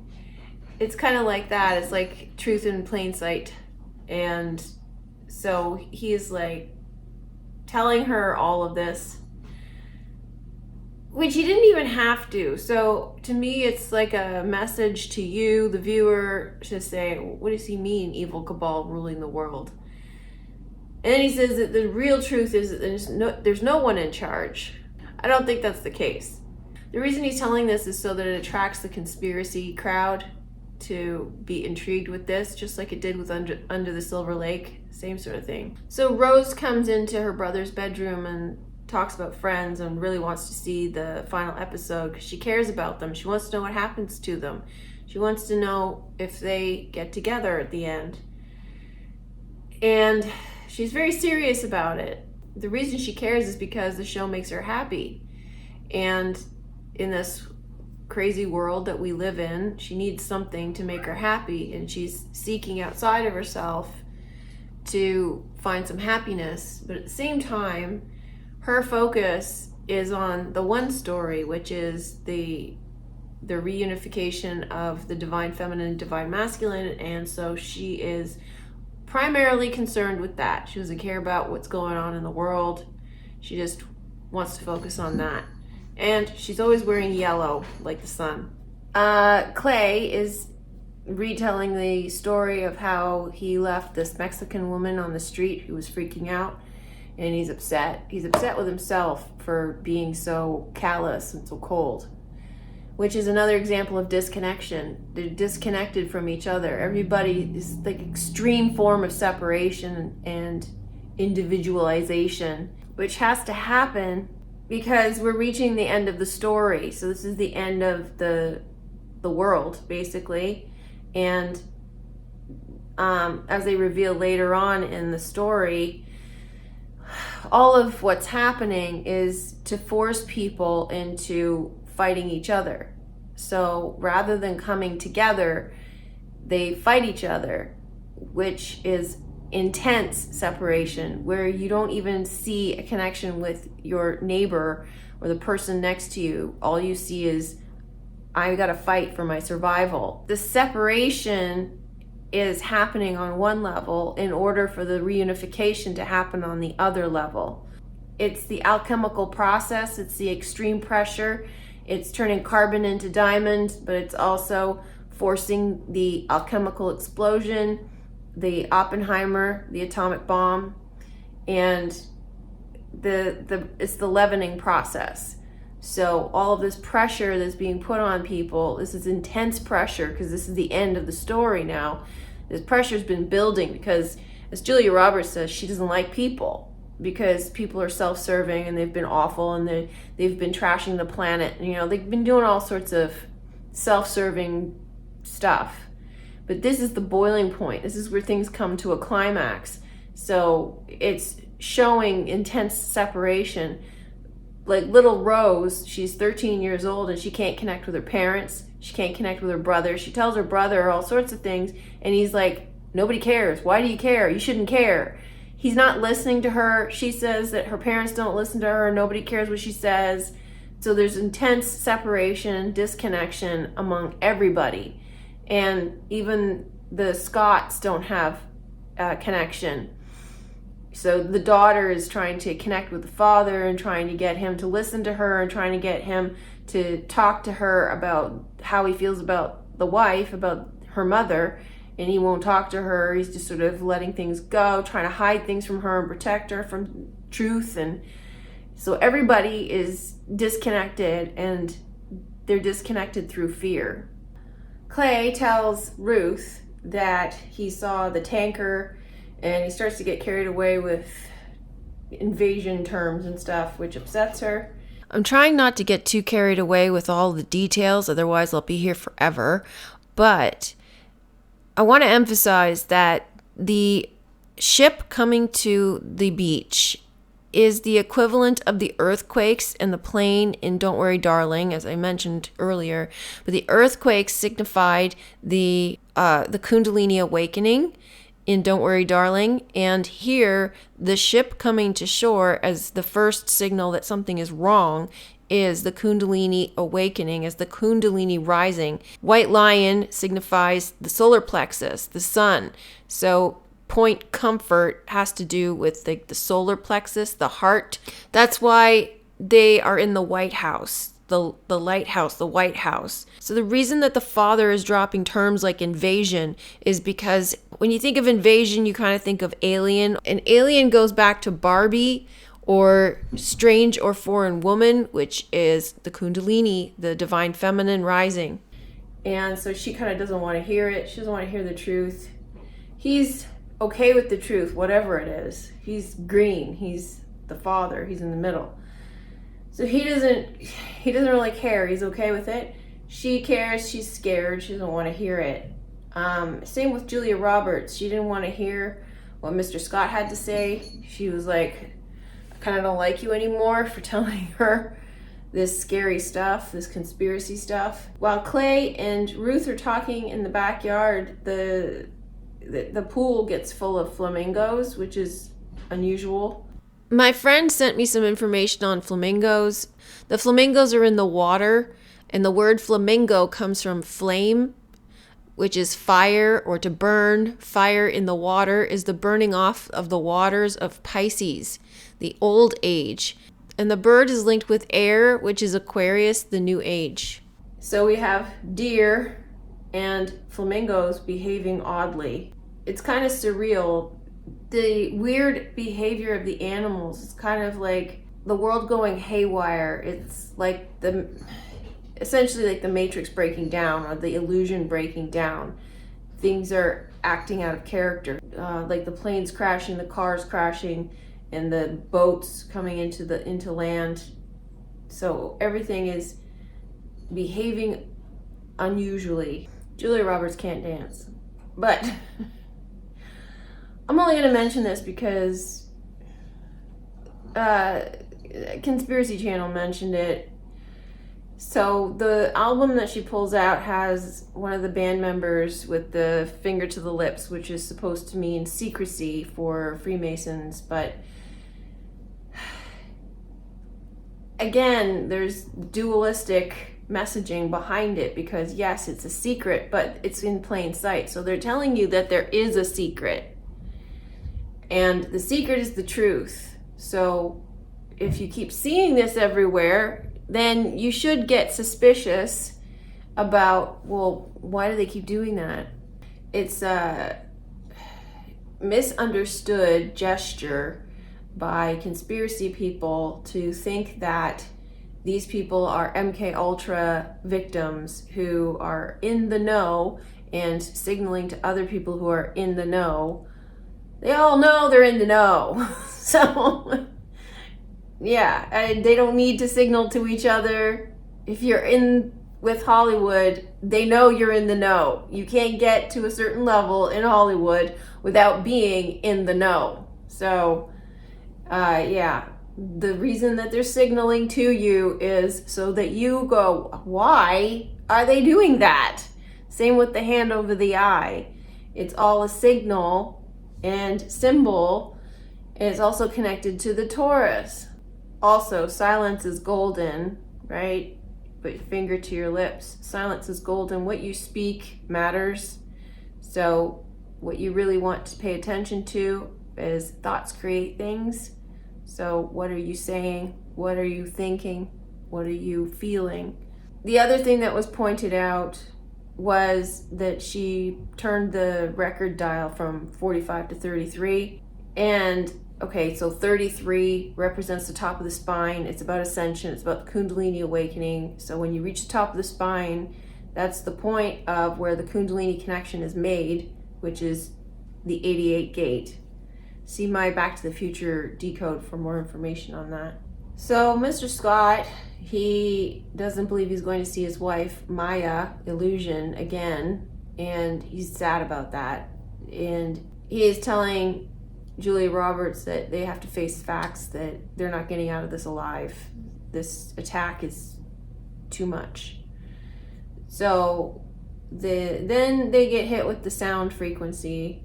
A: It's kind of like that. It's like truth in plain sight. And so he's like telling her all of this, which he didn't even have to. So to me, it's like a message to you, the viewer, to say, what does he mean, evil cabal ruling the world? And then he says that the real truth is that there's no one in charge. I don't think that's the case. The reason he's telling this is so that it attracts the conspiracy crowd to be intrigued with this, just like it did with Under the Silver Lake, same sort of thing. So Rose comes into her brother's bedroom and talks about Friends and really wants to see the final episode because she cares about them. She wants to know what happens to them. She wants to know if they get together at the end. And she's very serious about it. The reason she cares is because the show makes her happy. And in this crazy world that we live in, she needs something to make her happy, and she's seeking outside of herself to find some happiness. But at the same time, her focus is on the one story, which is the reunification of the divine feminine, divine masculine, and so she is primarily concerned with that. She doesn't care about what's going on in the world. She just wants to focus on that. And she's always wearing yellow, like the sun. Clay is retelling the story of how he left this Mexican woman on the street who was freaking out, and he's upset. He's upset with himself for being so callous and so cold, which is another example of disconnection. They're disconnected from each other. Everybody is like extreme form of separation and individualization, which has to happen because we're reaching the end of the story. So this is the end of the world, basically. And as they reveal later on in the story, all of what's happening is to force people into fighting each other. So rather than coming together, they fight each other, which is intense separation, where you don't even see a connection with your neighbor or the person next to you. All you see is, I gotta fight for my survival. The separation is happening on one level in order for the reunification to happen on the other level. It's the alchemical process, it's the extreme pressure, it's turning carbon into diamond, but it's also forcing the alchemical explosion, the Oppenheimer, the atomic bomb, and it's the leavening process. So all of this pressure that's being put on people, this is intense pressure because this is the end of the story now. This pressure's been building because, as Julia Roberts says, she doesn't like people because people are self-serving and they've been awful and they've been trashing the planet. You know, they've been doing all sorts of self-serving stuff. But this is the boiling point. This is where things come to a climax. So it's showing intense separation. Like little Rose, she's 13 years old and she can't connect with her parents. She can't connect with her brother. She tells her brother all sorts of things and he's like, nobody cares. Why do you care? You shouldn't care. He's not listening to her. She says that her parents don't listen to her. Nobody cares what she says. So there's intense separation, disconnection among everybody. And even the Scotts don't have a connection. So the daughter is trying to connect with the father and trying to get him to listen to her and trying to get him to talk to her about how he feels about the wife, about her mother, and he won't talk to her. He's just sort of letting things go, trying to hide things from her and protect her from truth. And so everybody is disconnected, and they're disconnected through fear. Clay tells Ruth that he saw the tanker, and he starts to get carried away with invasion terms and stuff, which upsets her. I'm trying not to get too carried away with all the details, otherwise I'll be here forever. But I want to emphasize that the ship coming to the beach is the equivalent of the earthquakes and the plane in Don't Worry Darling, as I mentioned earlier. But the earthquakes signified the Kundalini awakening in Don't Worry Darling, and here the ship coming to shore as the first signal that something is wrong is the Kundalini awakening, as the Kundalini rising. White lion signifies the solar plexus, the sun. So point comfort has to do with the solar plexus, the heart. That's why they are in the White House, the lighthouse, the White House. So the reason that the father is dropping terms like invasion is because when you think of invasion, you kind of think of alien. And alien goes back to Barbie or strange or foreign woman, which is the Kundalini, the divine feminine rising. And so she kind of doesn't want to hear it. She doesn't want to hear the truth. He's okay with the truth, whatever it is. He's green. He's the father. He's in the middle. So he doesn't really care. He's okay with it. She cares. She's scared. She doesn't want to hear it. Same with Julia Roberts. She didn't want to hear what Mr. Scott had to say. She was like, I kind of don't like you anymore for telling her this scary stuff, this conspiracy stuff. While Clay and Ruth are talking in the backyard, the pool gets full of flamingos, which is unusual. My friend sent me some information on flamingos. The flamingos are in the water, and the word flamingo comes from flame, which is fire or to burn. Fire in the water is the burning off of the waters of Pisces, the old age. And the bird is linked with air, which is Aquarius, the new age. So we have deer and flamingos behaving oddly. It's kind of surreal. The weird behavior of the animals is kind of like the world going haywire. It's like essentially like the Matrix breaking down, or the illusion breaking down. Things are acting out of character, like the planes crashing, the cars crashing, and the boats coming into land. So everything is behaving unusually. Julia Roberts can't dance, but I'm only going to mention this because Conspiracy Channel mentioned it. So the album that she pulls out has one of the band members with the finger to the lips, which is supposed to mean secrecy for Freemasons, but again, there's dualistic messaging behind it, because yes, it's a secret, but it's in plain sight. So they're telling you that there is a secret, and the secret is the truth. So if you keep seeing this everywhere, then you should get suspicious about, well, why do they keep doing that? It's a misunderstood gesture by conspiracy people to think that these people are MK Ultra victims who are in the know and signaling to other people who are in the know. They all know they're in the know. So yeah, they don't need to signal to each other. If you're in with Hollywood, they know you're in the know. You can't get to a certain level in Hollywood without being in the know. So yeah, the reason that they're signaling to you is so that you go, why are they doing that? Same with the hand over the eye. It's all a signal and symbol. And it's also connected to the Taurus. Also, silence is golden, right? Put your finger to your lips. Silence is golden. What you speak matters. So what you really want to pay attention to is thoughts create things. So what are you saying? What are you thinking? What are you feeling? The other thing that was pointed out was that she turned the record dial from 45 to 33. And okay, so 33 represents the top of the spine. It's about ascension. It's about the Kundalini awakening. So when you reach the top of the spine, that's the point of where the Kundalini connection is made, which is the 88 gate. See my Back to the Future decode for more information on that. So Mr. Scott, he doesn't believe he's going to see his wife, Maya, illusion again, and he's sad about that. And he is telling Julia Roberts that they have to face facts, that they're not getting out of this alive. This attack is too much. So then they get hit with the sound frequency.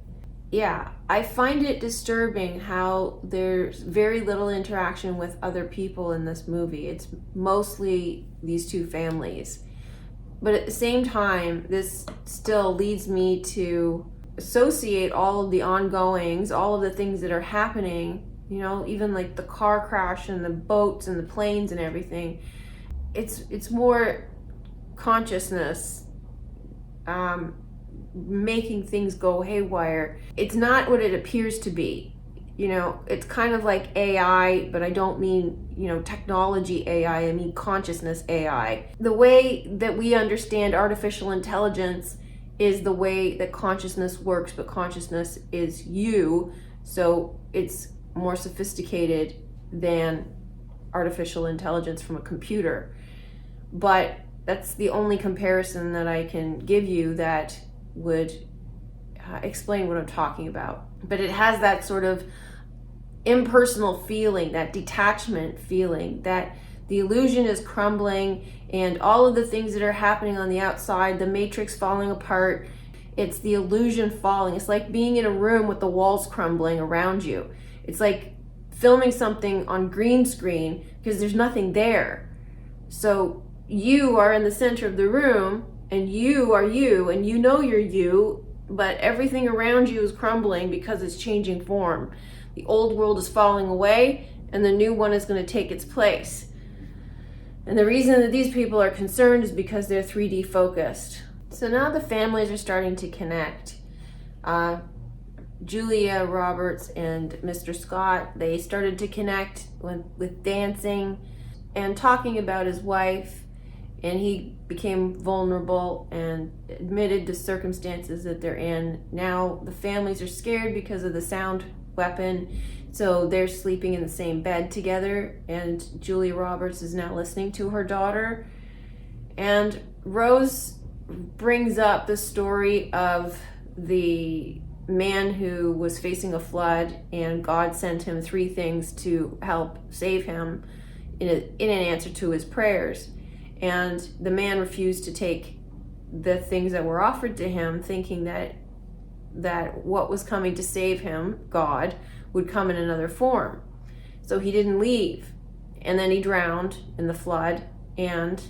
A: Yeah, I find it disturbing how there's very little interaction with other people in this movie. It's mostly these two families. But at the same time, this still leads me to associate all of the ongoings, all of the things that are happening, you know, even like the car crash and the boats and the planes and everything. It's more consciousness making things go haywire. It's not what it appears to be. You know, it's kind of like AI, but I don't mean, you know, technology AI, I mean consciousness AI. The way that we understand artificial intelligence is the way that consciousness works, but consciousness is you, so it's more sophisticated than artificial intelligence from a computer. But that's the only comparison that I can give you that would explain what I'm talking about. But it has that sort of impersonal feeling, that detachment feeling, that the illusion is crumbling and all of the things that are happening on the outside, the matrix falling apart, it's the illusion falling. It's like being in a room with the walls crumbling around you. It's like filming something on green screen because there's nothing there. So you are in the center of the room and you are you, and you know you're you, but everything around you is crumbling because it's changing form. The old world is falling away and the new one is going to take its place. And the reason that these people are concerned is because they're 3D focused. So now the families are starting to connect. Julia Roberts and Mr. Scott, they started to connect with dancing and talking about his wife, and he became vulnerable and admitted to circumstances that they're in. Now the families are scared because of the sound weapon, so they're sleeping in the same bed together, and Julia Roberts is now listening to her daughter. And Rose brings up the story of the man who was facing a flood, and God sent him 3 things to help save him in an answer to his prayers. And the man refused to take the things that were offered to him, thinking that what was coming to save him, God, would come in another form. So he didn't leave. And then he drowned in the flood, and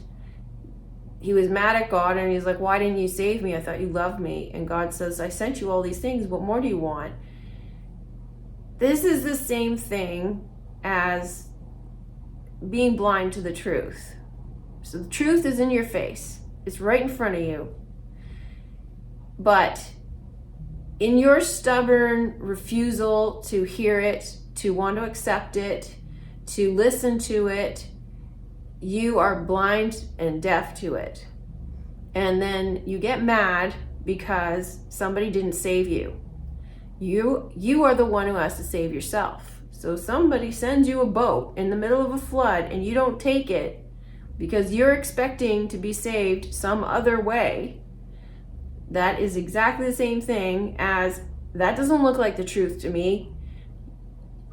A: he was mad at God, and he's like, why didn't you save me? I thought you loved me. And God says, I sent you all these things. What more do you want? This is the same thing as being blind to the truth. So the truth is in your face. It's right in front of you. But in your stubborn refusal to hear it, to want to accept it, to listen to it, you are blind and deaf to it. And then you get mad because somebody didn't save you. You are the one who has to save yourself. So somebody sends you a boat in the middle of a flood and you don't take it because you're expecting to be saved some other way. That is exactly the same thing as, that doesn't look like the truth to me.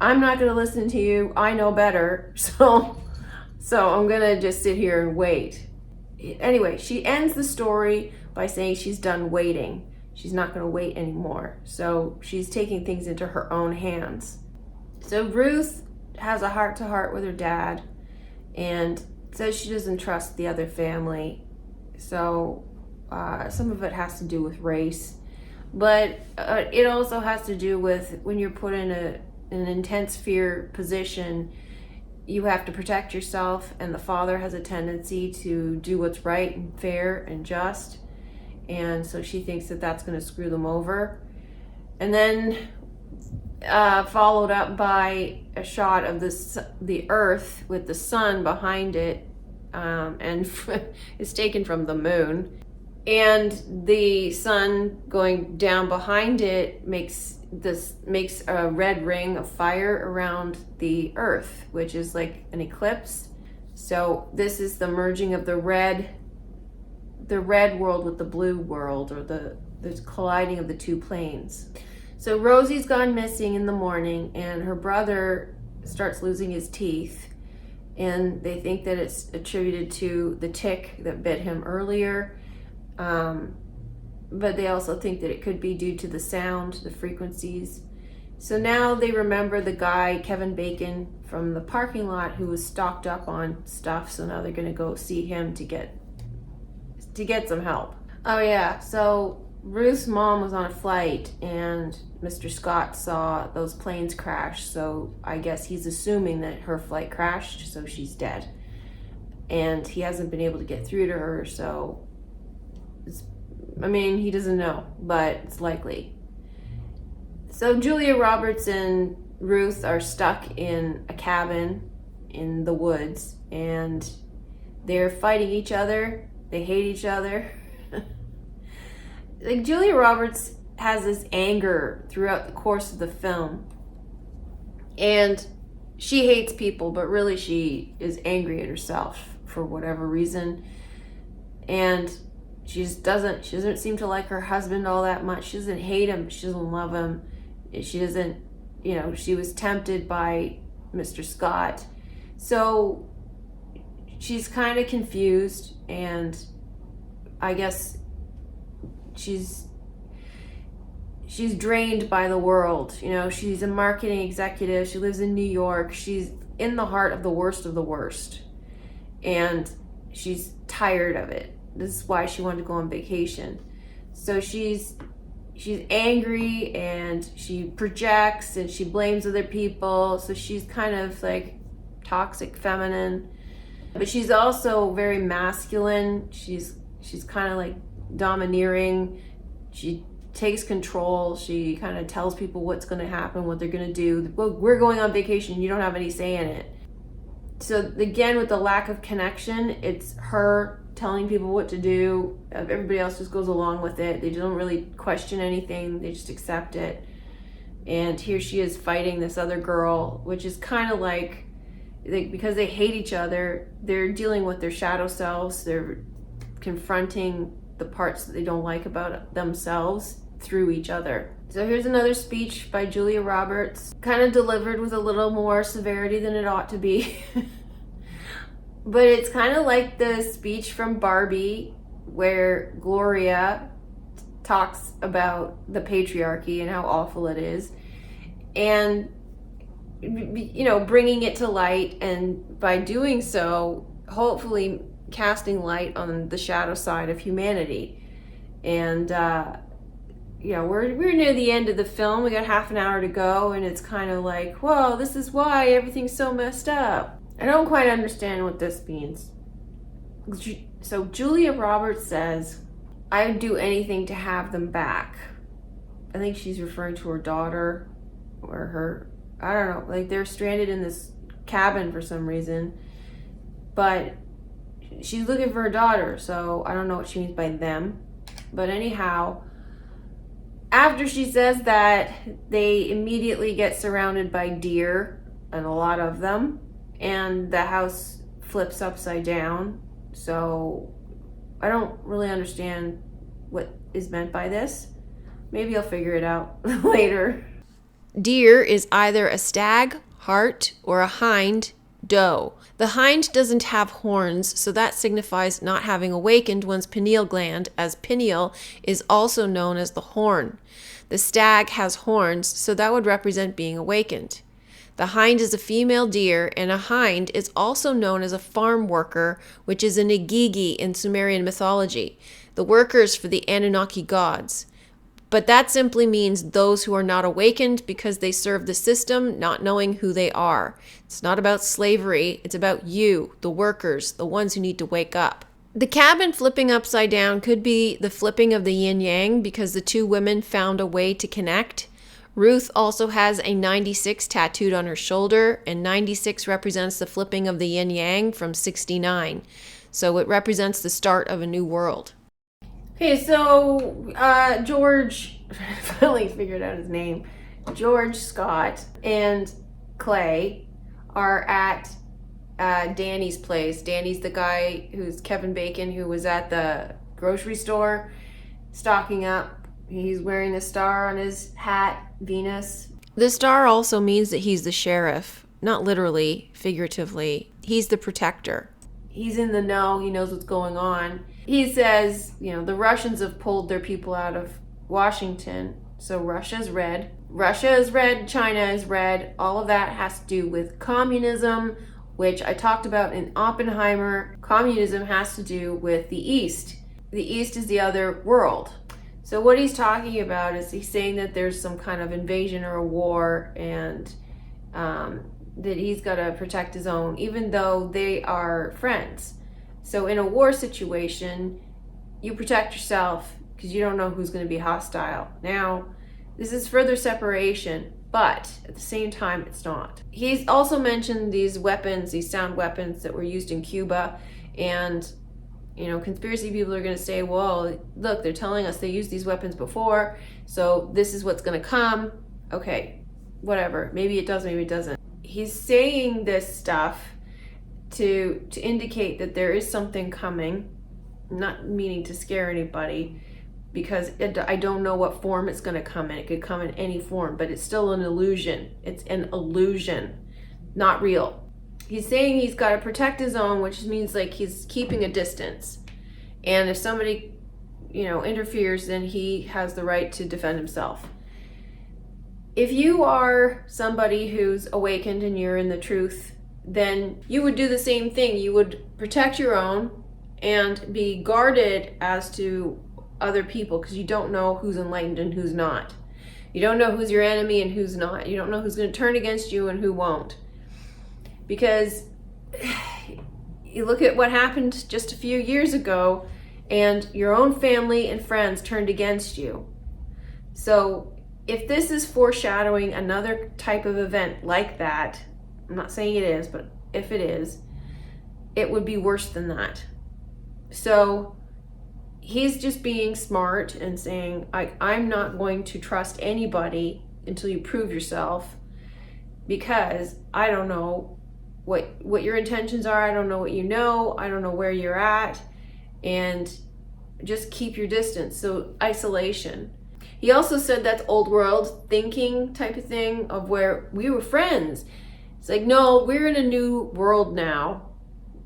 A: I'm not going to listen to you. I know better. So I'm going to just sit here and wait. Anyway, she ends the story by saying she's done waiting. She's not going to wait anymore. So she's taking things into her own hands. So Ruth has a heart-to-heart with her dad and says she doesn't trust the other family. So some of it has to do with race. But it also has to do with when you're put in an intense fear position, you have to protect yourself, and the father has a tendency to do what's right and fair and just, and so she thinks that that's going to screw them over. And then followed up by a shot of the earth with the sun behind it, and it's taken from the moon, and the sun going down behind it makes a red ring of fire around the earth, which is like an eclipse. So this is the merging of the red world with the blue world, or the colliding of the two planes. So Rosie's gone missing in the morning, and her brother starts losing his teeth, and they think that it's attributed to the tick that bit him earlier. But they also think that it could be due to the sound, the frequencies. So now they remember the guy, Kevin Bacon, from the parking lot who was stocked up on stuff. So now they're going to go see him to get some help. Oh yeah, so Ruth's mom was on a flight and Mr. Scott saw those planes crash. So I guess he's assuming that her flight crashed, so she's dead. And he hasn't been able to get through to her, so he doesn't know, but it's likely. So Julia Roberts and Ruth are stuck in a cabin in the woods, and they're fighting each other. They hate each other. Like, Julia Roberts has this anger throughout the course of the film, and she hates people, but really she is angry at herself for whatever reason. And she doesn't seem to like her husband all that much. She doesn't hate him. She doesn't love him. She doesn't, she was tempted by Mr. Scott. So she's kind of confused, and I guess she's drained by the world. She's a marketing executive. She lives in New York. She's in the heart of the worst. And she's tired of it. This is why she wanted to go on vacation. So she's angry, and she projects, and she blames other people. So she's kind of like toxic feminine. But she's also very masculine. She's kind of like domineering. She takes control. She kind of tells people what's going to happen, what they're going to do. Well, we're going on vacation. You don't have any say in it. So again, with the lack of connection, it's her telling people what to do. Everybody else just goes along with it. They don't really question anything. They just accept it. And here she is fighting this other girl, which is kind of like, because they hate each other, they're dealing with their shadow selves. They're confronting the parts that they don't like about themselves through each other. So here's another speech by Julia Roberts, kind of delivered with a little more severity than it ought to be. But it's kind of like the speech from Barbie where Gloria talks about the patriarchy and how awful it is, and bringing it to light, and by doing so, hopefully casting light on the shadow side of humanity. And we're near the end of the film. We got half an hour to go, and it's kind of like, whoa, this is why everything's so messed up. I don't quite understand what this means. So Julia Roberts says, I would do anything to have them back. I think she's referring to her daughter or her, I don't know, like they're stranded in this cabin for some reason, but she's looking for her daughter, so I don't know what she means by them. But anyhow, after she says that, they immediately get surrounded by deer, and a lot of them, and the house flips upside down. So I don't really understand what is meant by this. Maybe I'll figure it out later. Deer is either a stag, hart, or a hind, doe. The hind doesn't have horns, so that signifies not having awakened one's pineal gland, as pineal is also known as the horn. The stag has horns, so that would represent being awakened. The hind is a female deer, and a hind is also known as a farm worker, which is an igigi in Sumerian mythology, the workers for the Anunnaki gods. But that simply means those who are not awakened because they serve the system, not knowing who they are. It's not about slavery, it's about you, the workers, the ones who need to wake up. The cabin flipping upside down could be the flipping of the yin-yang because the two women found a way to connect. Ruth also has a 96 tattooed on her shoulder, and 96 represents the flipping of the yin-yang from 69. So it represents the start of a new world. Okay, so George, I finally figured out his name, George Scott and Clay are at Danny's place. Danny's the guy who's Kevin Bacon, who was at the grocery store stocking up. He's wearing the star on his hat, Venus. The star also means that he's the sheriff, not literally, figuratively. He's the protector. He's in the know, he knows what's going on. He says, the Russians have pulled their people out of Washington, so Russia's red. Russia is red, China is red. All of that has to do with communism, which I talked about in Oppenheimer. Communism has to do with the East. The East is the other world. So what he's talking about is he's saying that there's some kind of invasion or a war, and that he's got to protect his own, even though they are friends. So in a war situation, you protect yourself because you don't know who's going to be hostile. Now, this is further separation, but at the same time, it's not. He's also mentioned these weapons, these sound weapons that were used in Cuba, and conspiracy people are going to say, well, look, they're telling us they used these weapons before, so this is what's going to come. Okay, whatever. Maybe it does, maybe it doesn't. He's saying this stuff to indicate that there is something coming, not meaning to scare anybody, because I don't know what form it's going to come in. It could come in any form, but it's still an illusion. It's an illusion, not real. He's saying he's got to protect his own, which means like he's keeping a distance. And if somebody, interferes, then he has the right to defend himself. If you are somebody who's awakened and you're in the truth, then you would do the same thing. You would protect your own and be guarded as to other people, because you don't know who's enlightened and who's not. You don't know who's your enemy and who's not. You don't know who's going to turn against you and who won't. Because you look at what happened just a few years ago, and your own family and friends turned against you. So if this is foreshadowing another type of event like that, I'm not saying it is, but if it is, it would be worse than that. So he's just being smart and saying, I'm not going to trust anybody until you prove yourself, because I don't know what your intentions are. I don't know what you know. I don't know where you're at. And just keep your distance. So isolation. He also said that's old world thinking type of thing, of where we were friends. It's like, no, we're in a new world now.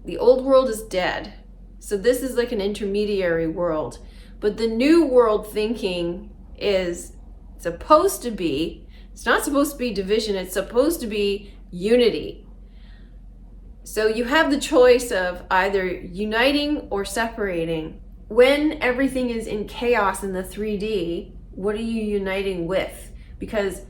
A: The old world is dead. So this is like an intermediary world. But the new world thinking is supposed to be, it's not supposed to be division, it's supposed to be unity. So you have the choice of either uniting or separating. When everything is in chaos in the 3D, what are you uniting with? Because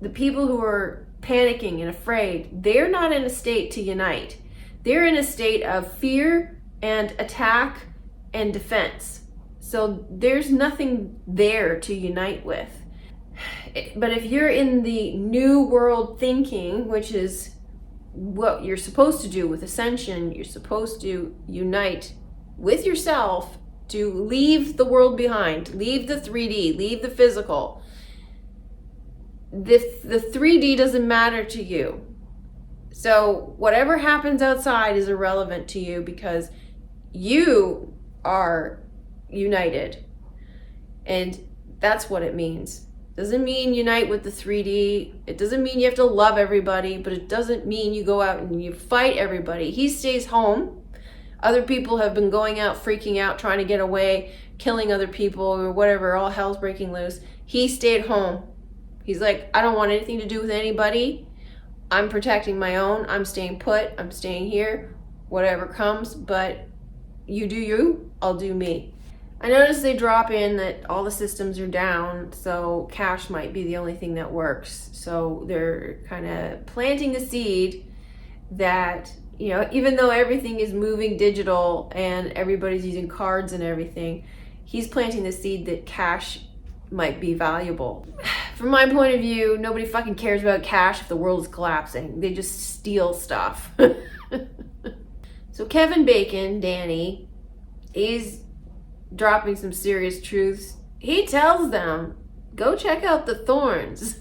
A: the people who are panicking and afraid, they're not in a state to unite. They're in a state of fear and attack and defense. So there's nothing there to unite with. But if you're in the new world thinking, which is what you're supposed to do with ascension, you're supposed to unite with yourself to leave the world behind, leave the 3D, leave the physical. The 3D doesn't matter to you. So whatever happens outside is irrelevant to you, because you are united. And that's what it means. Doesn't mean unite with the 3D. It doesn't mean you have to love everybody, but it doesn't mean you go out and you fight everybody. He stays home. Other people have been going out, freaking out, trying to get away, killing other people or whatever, all hell's breaking loose. He stayed home. He's like, I don't want anything to do with anybody. I'm protecting my own. I'm staying put. I'm staying here. Whatever comes, but you do you, I'll do me. I noticed they drop in that all the systems are down, so cash might be the only thing that works. So they're kind of planting the seed that, you know, even though everything is moving digital and everybody's using cards and everything, he's planting the seed that cash might be valuable. From my point of view, nobody fucking cares about cash if the world is collapsing. They just steal stuff. So Kevin Bacon, Danny, he's dropping some serious truths. He tells them, go check out the Thorns.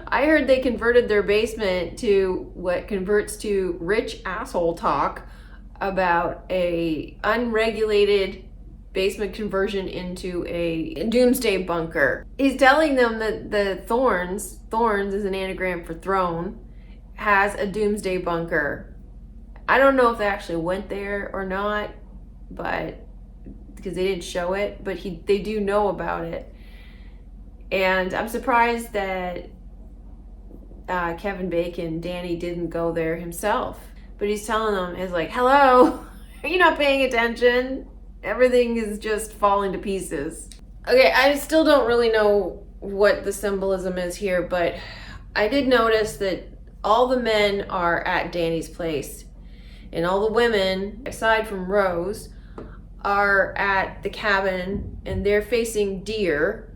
A: I heard they converted their basement to what converts to rich asshole talk about a unregulated basement conversion into a doomsday bunker. He's telling them that the Thorns is an anagram for throne, has a doomsday bunker. I don't know if they actually went there or not, but because they didn't show it, but they do know about it. And I'm surprised that Kevin Bacon, Danny, didn't go there himself. But he's telling them, is like, hello, are you not paying attention? Everything is just falling to pieces. Okay, I still don't really know what the symbolism is here, but I did notice that all the men are at Danny's place, and all the women, aside from Rose, are at the cabin, and they're facing deer,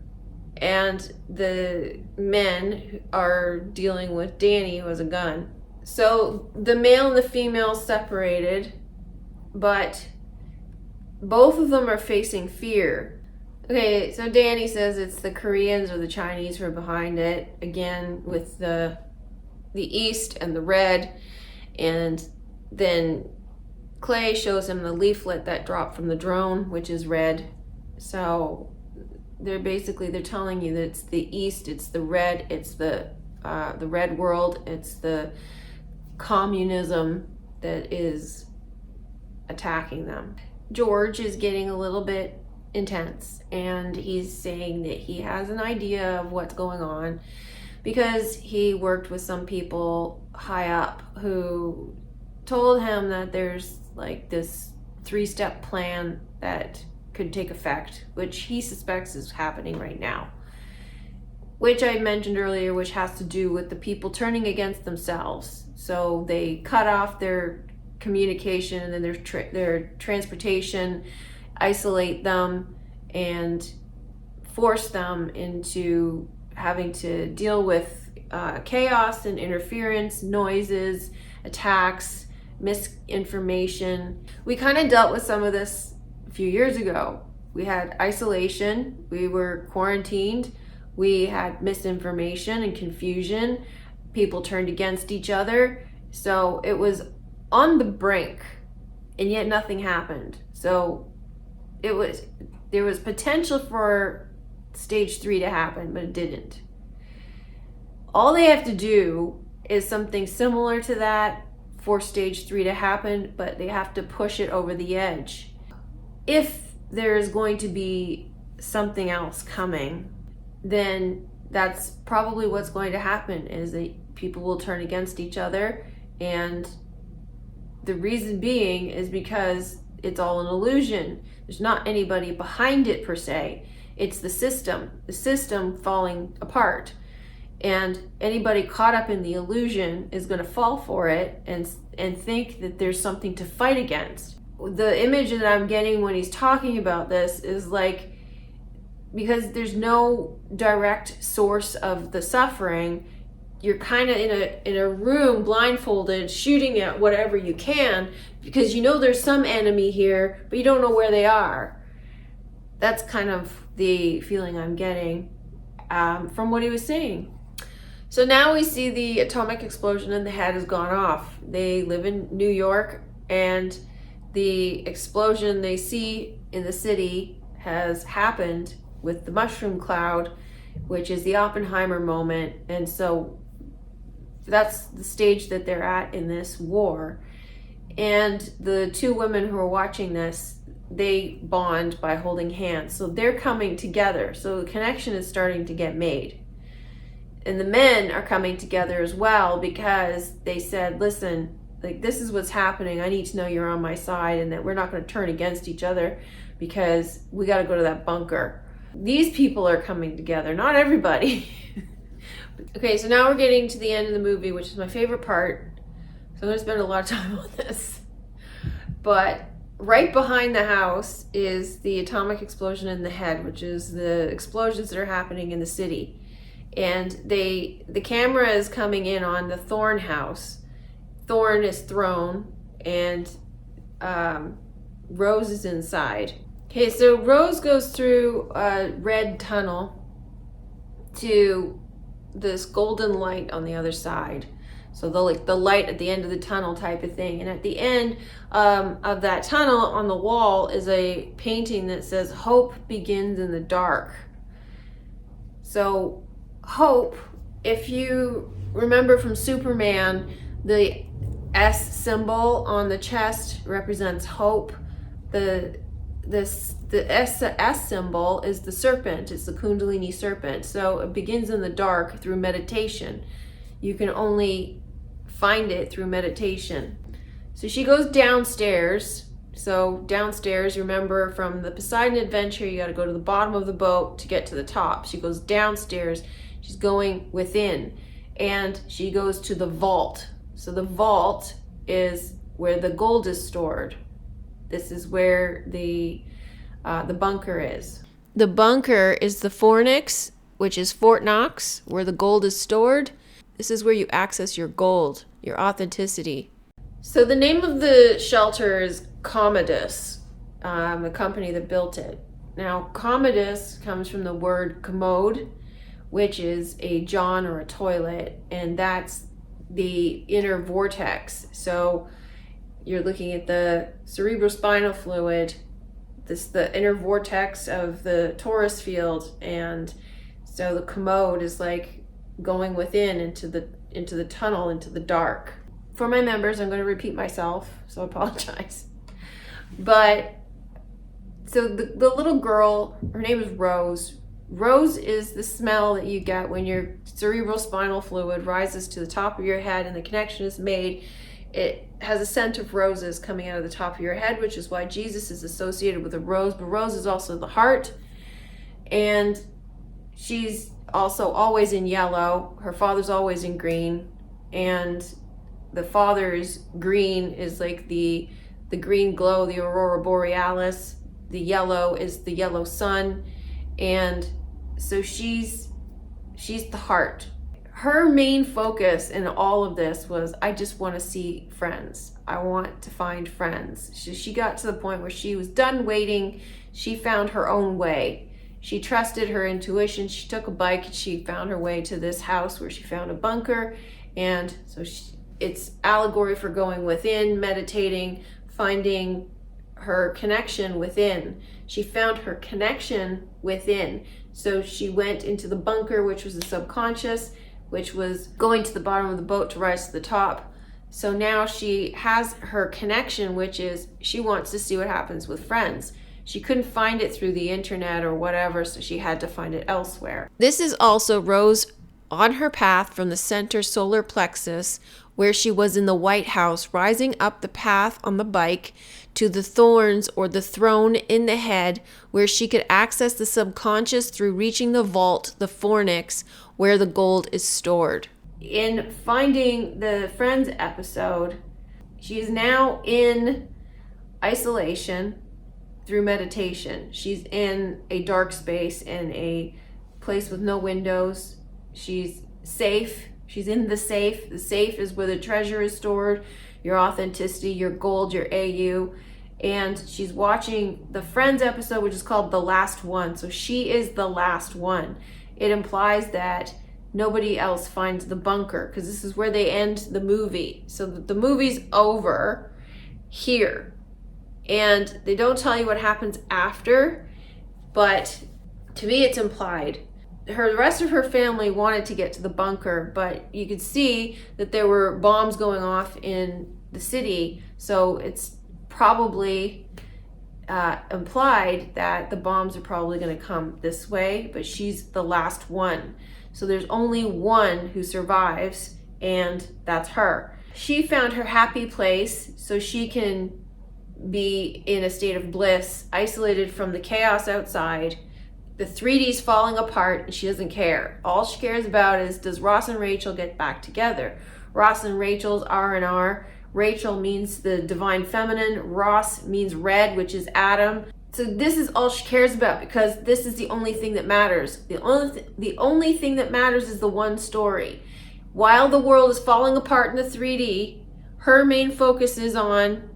A: and the men are dealing with Danny, who has a gun. So the male and the female separated, but both of them are facing fear. Okay, so Danny says it's the Koreans or the Chinese who are behind it, again with the east and the red, and then Clay shows him the leaflet that dropped from the drone, which is red. So they're telling you that it's the east, it's the red, it's the red world, it's the communism that is attacking them. George is getting a little bit intense, and he's saying that he has an idea of what's going on because he worked with some people high up who told him that there's like this 3-step plan that could take effect, which he suspects is happening right now, which I mentioned earlier, which has to do with the people turning against themselves. So they cut off their communication and then their transportation, isolate them, and force them into having to deal with chaos and interference, noises, attacks, misinformation. We kind of dealt with some of this a few years ago. We had isolation, we were quarantined, we had misinformation and confusion, people turned against each other. So it was on the brink, and yet nothing happened. So there was potential for stage 3 to happen, but it didn't. All they have to do is something similar to that for stage 3 to happen, but they have to push it over the edge. If there is going to be something else coming, then that's probably what's going to happen, is that people will turn against each other. And the reason being is because it's all an illusion. There's not anybody behind it per se. It's the system falling apart. And anybody caught up in the illusion is going to fall for it and think that there's something to fight against. The image that I'm getting when he's talking about this is like, because there's no direct source of the suffering, you're kind of in a room blindfolded, shooting at whatever you can, because you know there's some enemy here, but you don't know where they are. That's kind of the feeling I'm getting from what he was saying. So now we see the atomic explosion and the head has gone off. They live in New York, and the explosion they see in the city has happened with the mushroom cloud, which is the Oppenheimer moment. And so that's the stage that they're at in this war. And the two women who are watching this, they bond by holding hands. So they're coming together. So the connection is starting to get made. And the men are coming together as well, because they said, listen, like, this is what's happening. I need to know you're on my side and that we're not going to turn against each other, because we got to go to that bunker. These people are coming together, not everybody. Okay, so now we're getting to the end of the movie, which is my favorite part. So I'm going to spend a lot of time on this. But right behind the house is the atomic explosion in the head, which is the explosions that are happening in the city. And the camera is coming in on the Thorne house. Thorne is thrown, and Rose is inside. Okay, so Rose goes through a red tunnel to this golden light on the other side. So the light at the end of the tunnel type of thing. And at the end of that tunnel on the wall is a painting that says, "Hope begins in the dark." So hope, if you remember from Superman, the S symbol on the chest represents hope. The S symbol is the serpent. It's the Kundalini serpent. So it begins in the dark through meditation. You can only find it through meditation. So she goes downstairs. So downstairs, remember from the Poseidon adventure, you got to go to the bottom of the boat to get to the top. She goes downstairs. She's going within, and she goes to the vault. So the vault is where the gold is stored. This is where the bunker is. The bunker is the fornix, which is Fort Knox, where the gold is stored. This is where you access your gold, your authenticity. So the name of the shelter is Commodus, the company that built it. Now, Commodus comes from the word commode, which is a john or a toilet, and that's the inner vortex. So you're looking at the cerebrospinal fluid, the inner vortex of the torus field, and so the commode is like going within into the tunnel, into the dark. For my members, I'm going to repeat myself, so I apologize. But so the little girl, her name is Rose. Rose is the smell that you get when your cerebrospinal fluid rises to the top of your head and the connection is made. It has a scent of roses coming out of the top of your head, which is why Jesus is associated with a rose. But Rose is also the heart. And she's also always in yellow. Her father's always in green. And the father's green is like the green glow, the aurora borealis. The yellow is the yellow sun. And so she's the heart. Her main focus in all of this was, I just want to see friends. I want to find friends. She got to the point where she was done waiting. She found her own way. She trusted her intuition. She took a bike and she found her way to this house where she found a bunker. And so it's allegory for going within, meditating, finding her connection within. She found her connection within. So she went into the bunker, which was the subconscious, which was going to the bottom of the boat to rise to the top. So now she has her connection, which is she wants to see what happens with friends. She couldn't find it through the internet or whatever, so she had to find it elsewhere. This is also Rose on her path from the center solar plexus, where she was in the White House, rising up the path on the bike to the thorns or the throne in the head, where she could access the subconscious through reaching the vault, the fornix, where the gold is stored. In finding the Friends episode, she is now in isolation through meditation. She's in a dark space, in a place with no windows. She's safe. She's in the safe. The safe is where the treasure is stored, your authenticity, your gold, your AU. And she's watching the Friends episode, which is called The Last One. So she is the last one. It implies that nobody else finds the bunker, because this is where they end the movie. So the movie's over here. And they don't tell you what happens after, but to me it's implied. The rest of her family wanted to get to the bunker, but you could see that there were bombs going off in the city, so it's probably implied that the bombs are probably going to come this way, but she's the last one. So there's only one who survives, and that's her. She found her happy place so she can be in a state of bliss, isolated from the chaos outside. The 3D's falling apart and she doesn't care. All she cares about is, does Ross and Rachel get back together? Ross and Rachel's R&R. Rachel means the divine feminine. Ross means red, which is Adam. So this is all she cares about, because this is the only thing that matters. The only thing that matters is the one story. While the world is falling apart in the 3D, her main focus is on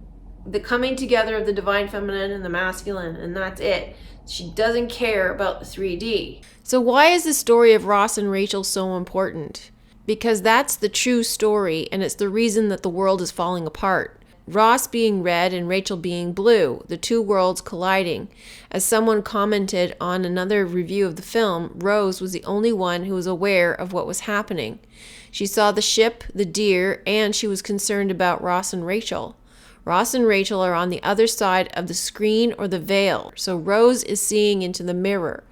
A: the coming together of the divine feminine and the masculine, and that's it. She doesn't care about the 3D. So why is the story of Ross and Rachel so important? Because that's the true story, and it's the reason that the world is falling apart. Ross being red and Rachel being blue, the two worlds colliding. As someone commented on another review of the film, Rose was the only one who was aware of what was happening. She saw the ship, the deer, and she was concerned about Ross and Rachel. Ross and Rachel are on the other side of the screen or the veil, so Rose is seeing into the mirror.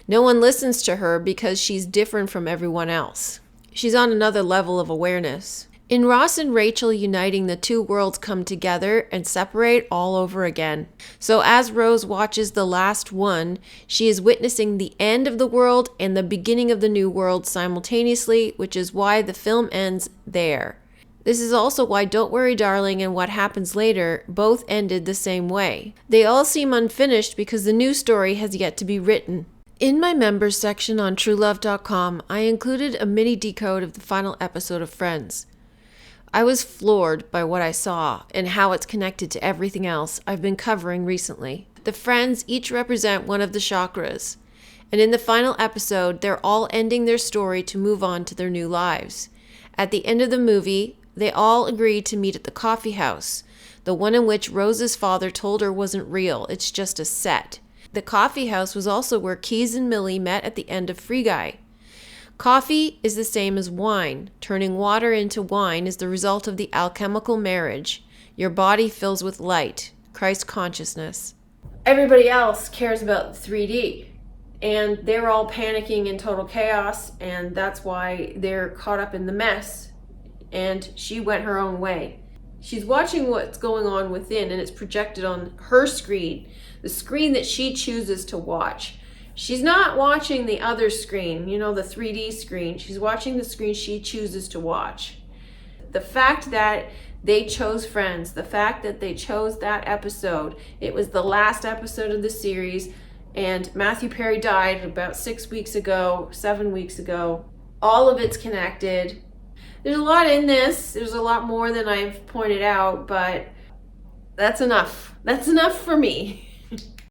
A: No one listens to her because she's different from everyone else. She's on another level of awareness. In Ross and Rachel uniting, the two worlds come together and separate all over again. So as Rose watches The Last One, she is witnessing the end of the world and the beginning of the new world simultaneously, which is why the film ends there. This is also why Don't Worry Darling and What Happens Later both ended the same way. They all seem unfinished because the new story has yet to be written. In my members section on TrueLove.com, I included a mini decode of the final episode of Friends. I was floored by what I saw and how it's connected to everything else I've been covering recently. The friends each represent one of the chakras, and in the final episode, they're all ending their story to move on to their new lives. At the end of the movie, they all agreed to meet at the coffee house, the one in which Rose's father told her wasn't real, it's just a set. The coffee house was also where Keys and Millie met at the end of Free Guy. Coffee is the same as wine. Turning water into wine is the result of the alchemical marriage. Your body fills with light, Christ consciousness. Everybody else cares about 3D, and they're all panicking in total chaos, and that's why they're caught up in the mess, and she went her own way. She's watching what's going on within, and it's projected on her screen, the screen that she chooses to watch. She's not watching the other screen, the 3D screen. She's watching the screen she chooses to watch. The fact that they chose Friends, the fact that they chose that episode, it was the last episode of the series, and Matthew Perry died about 6 weeks ago, 7 weeks ago. All of it's connected. There's a lot in this. There's a lot more than I've pointed out, but that's enough. That's enough for me.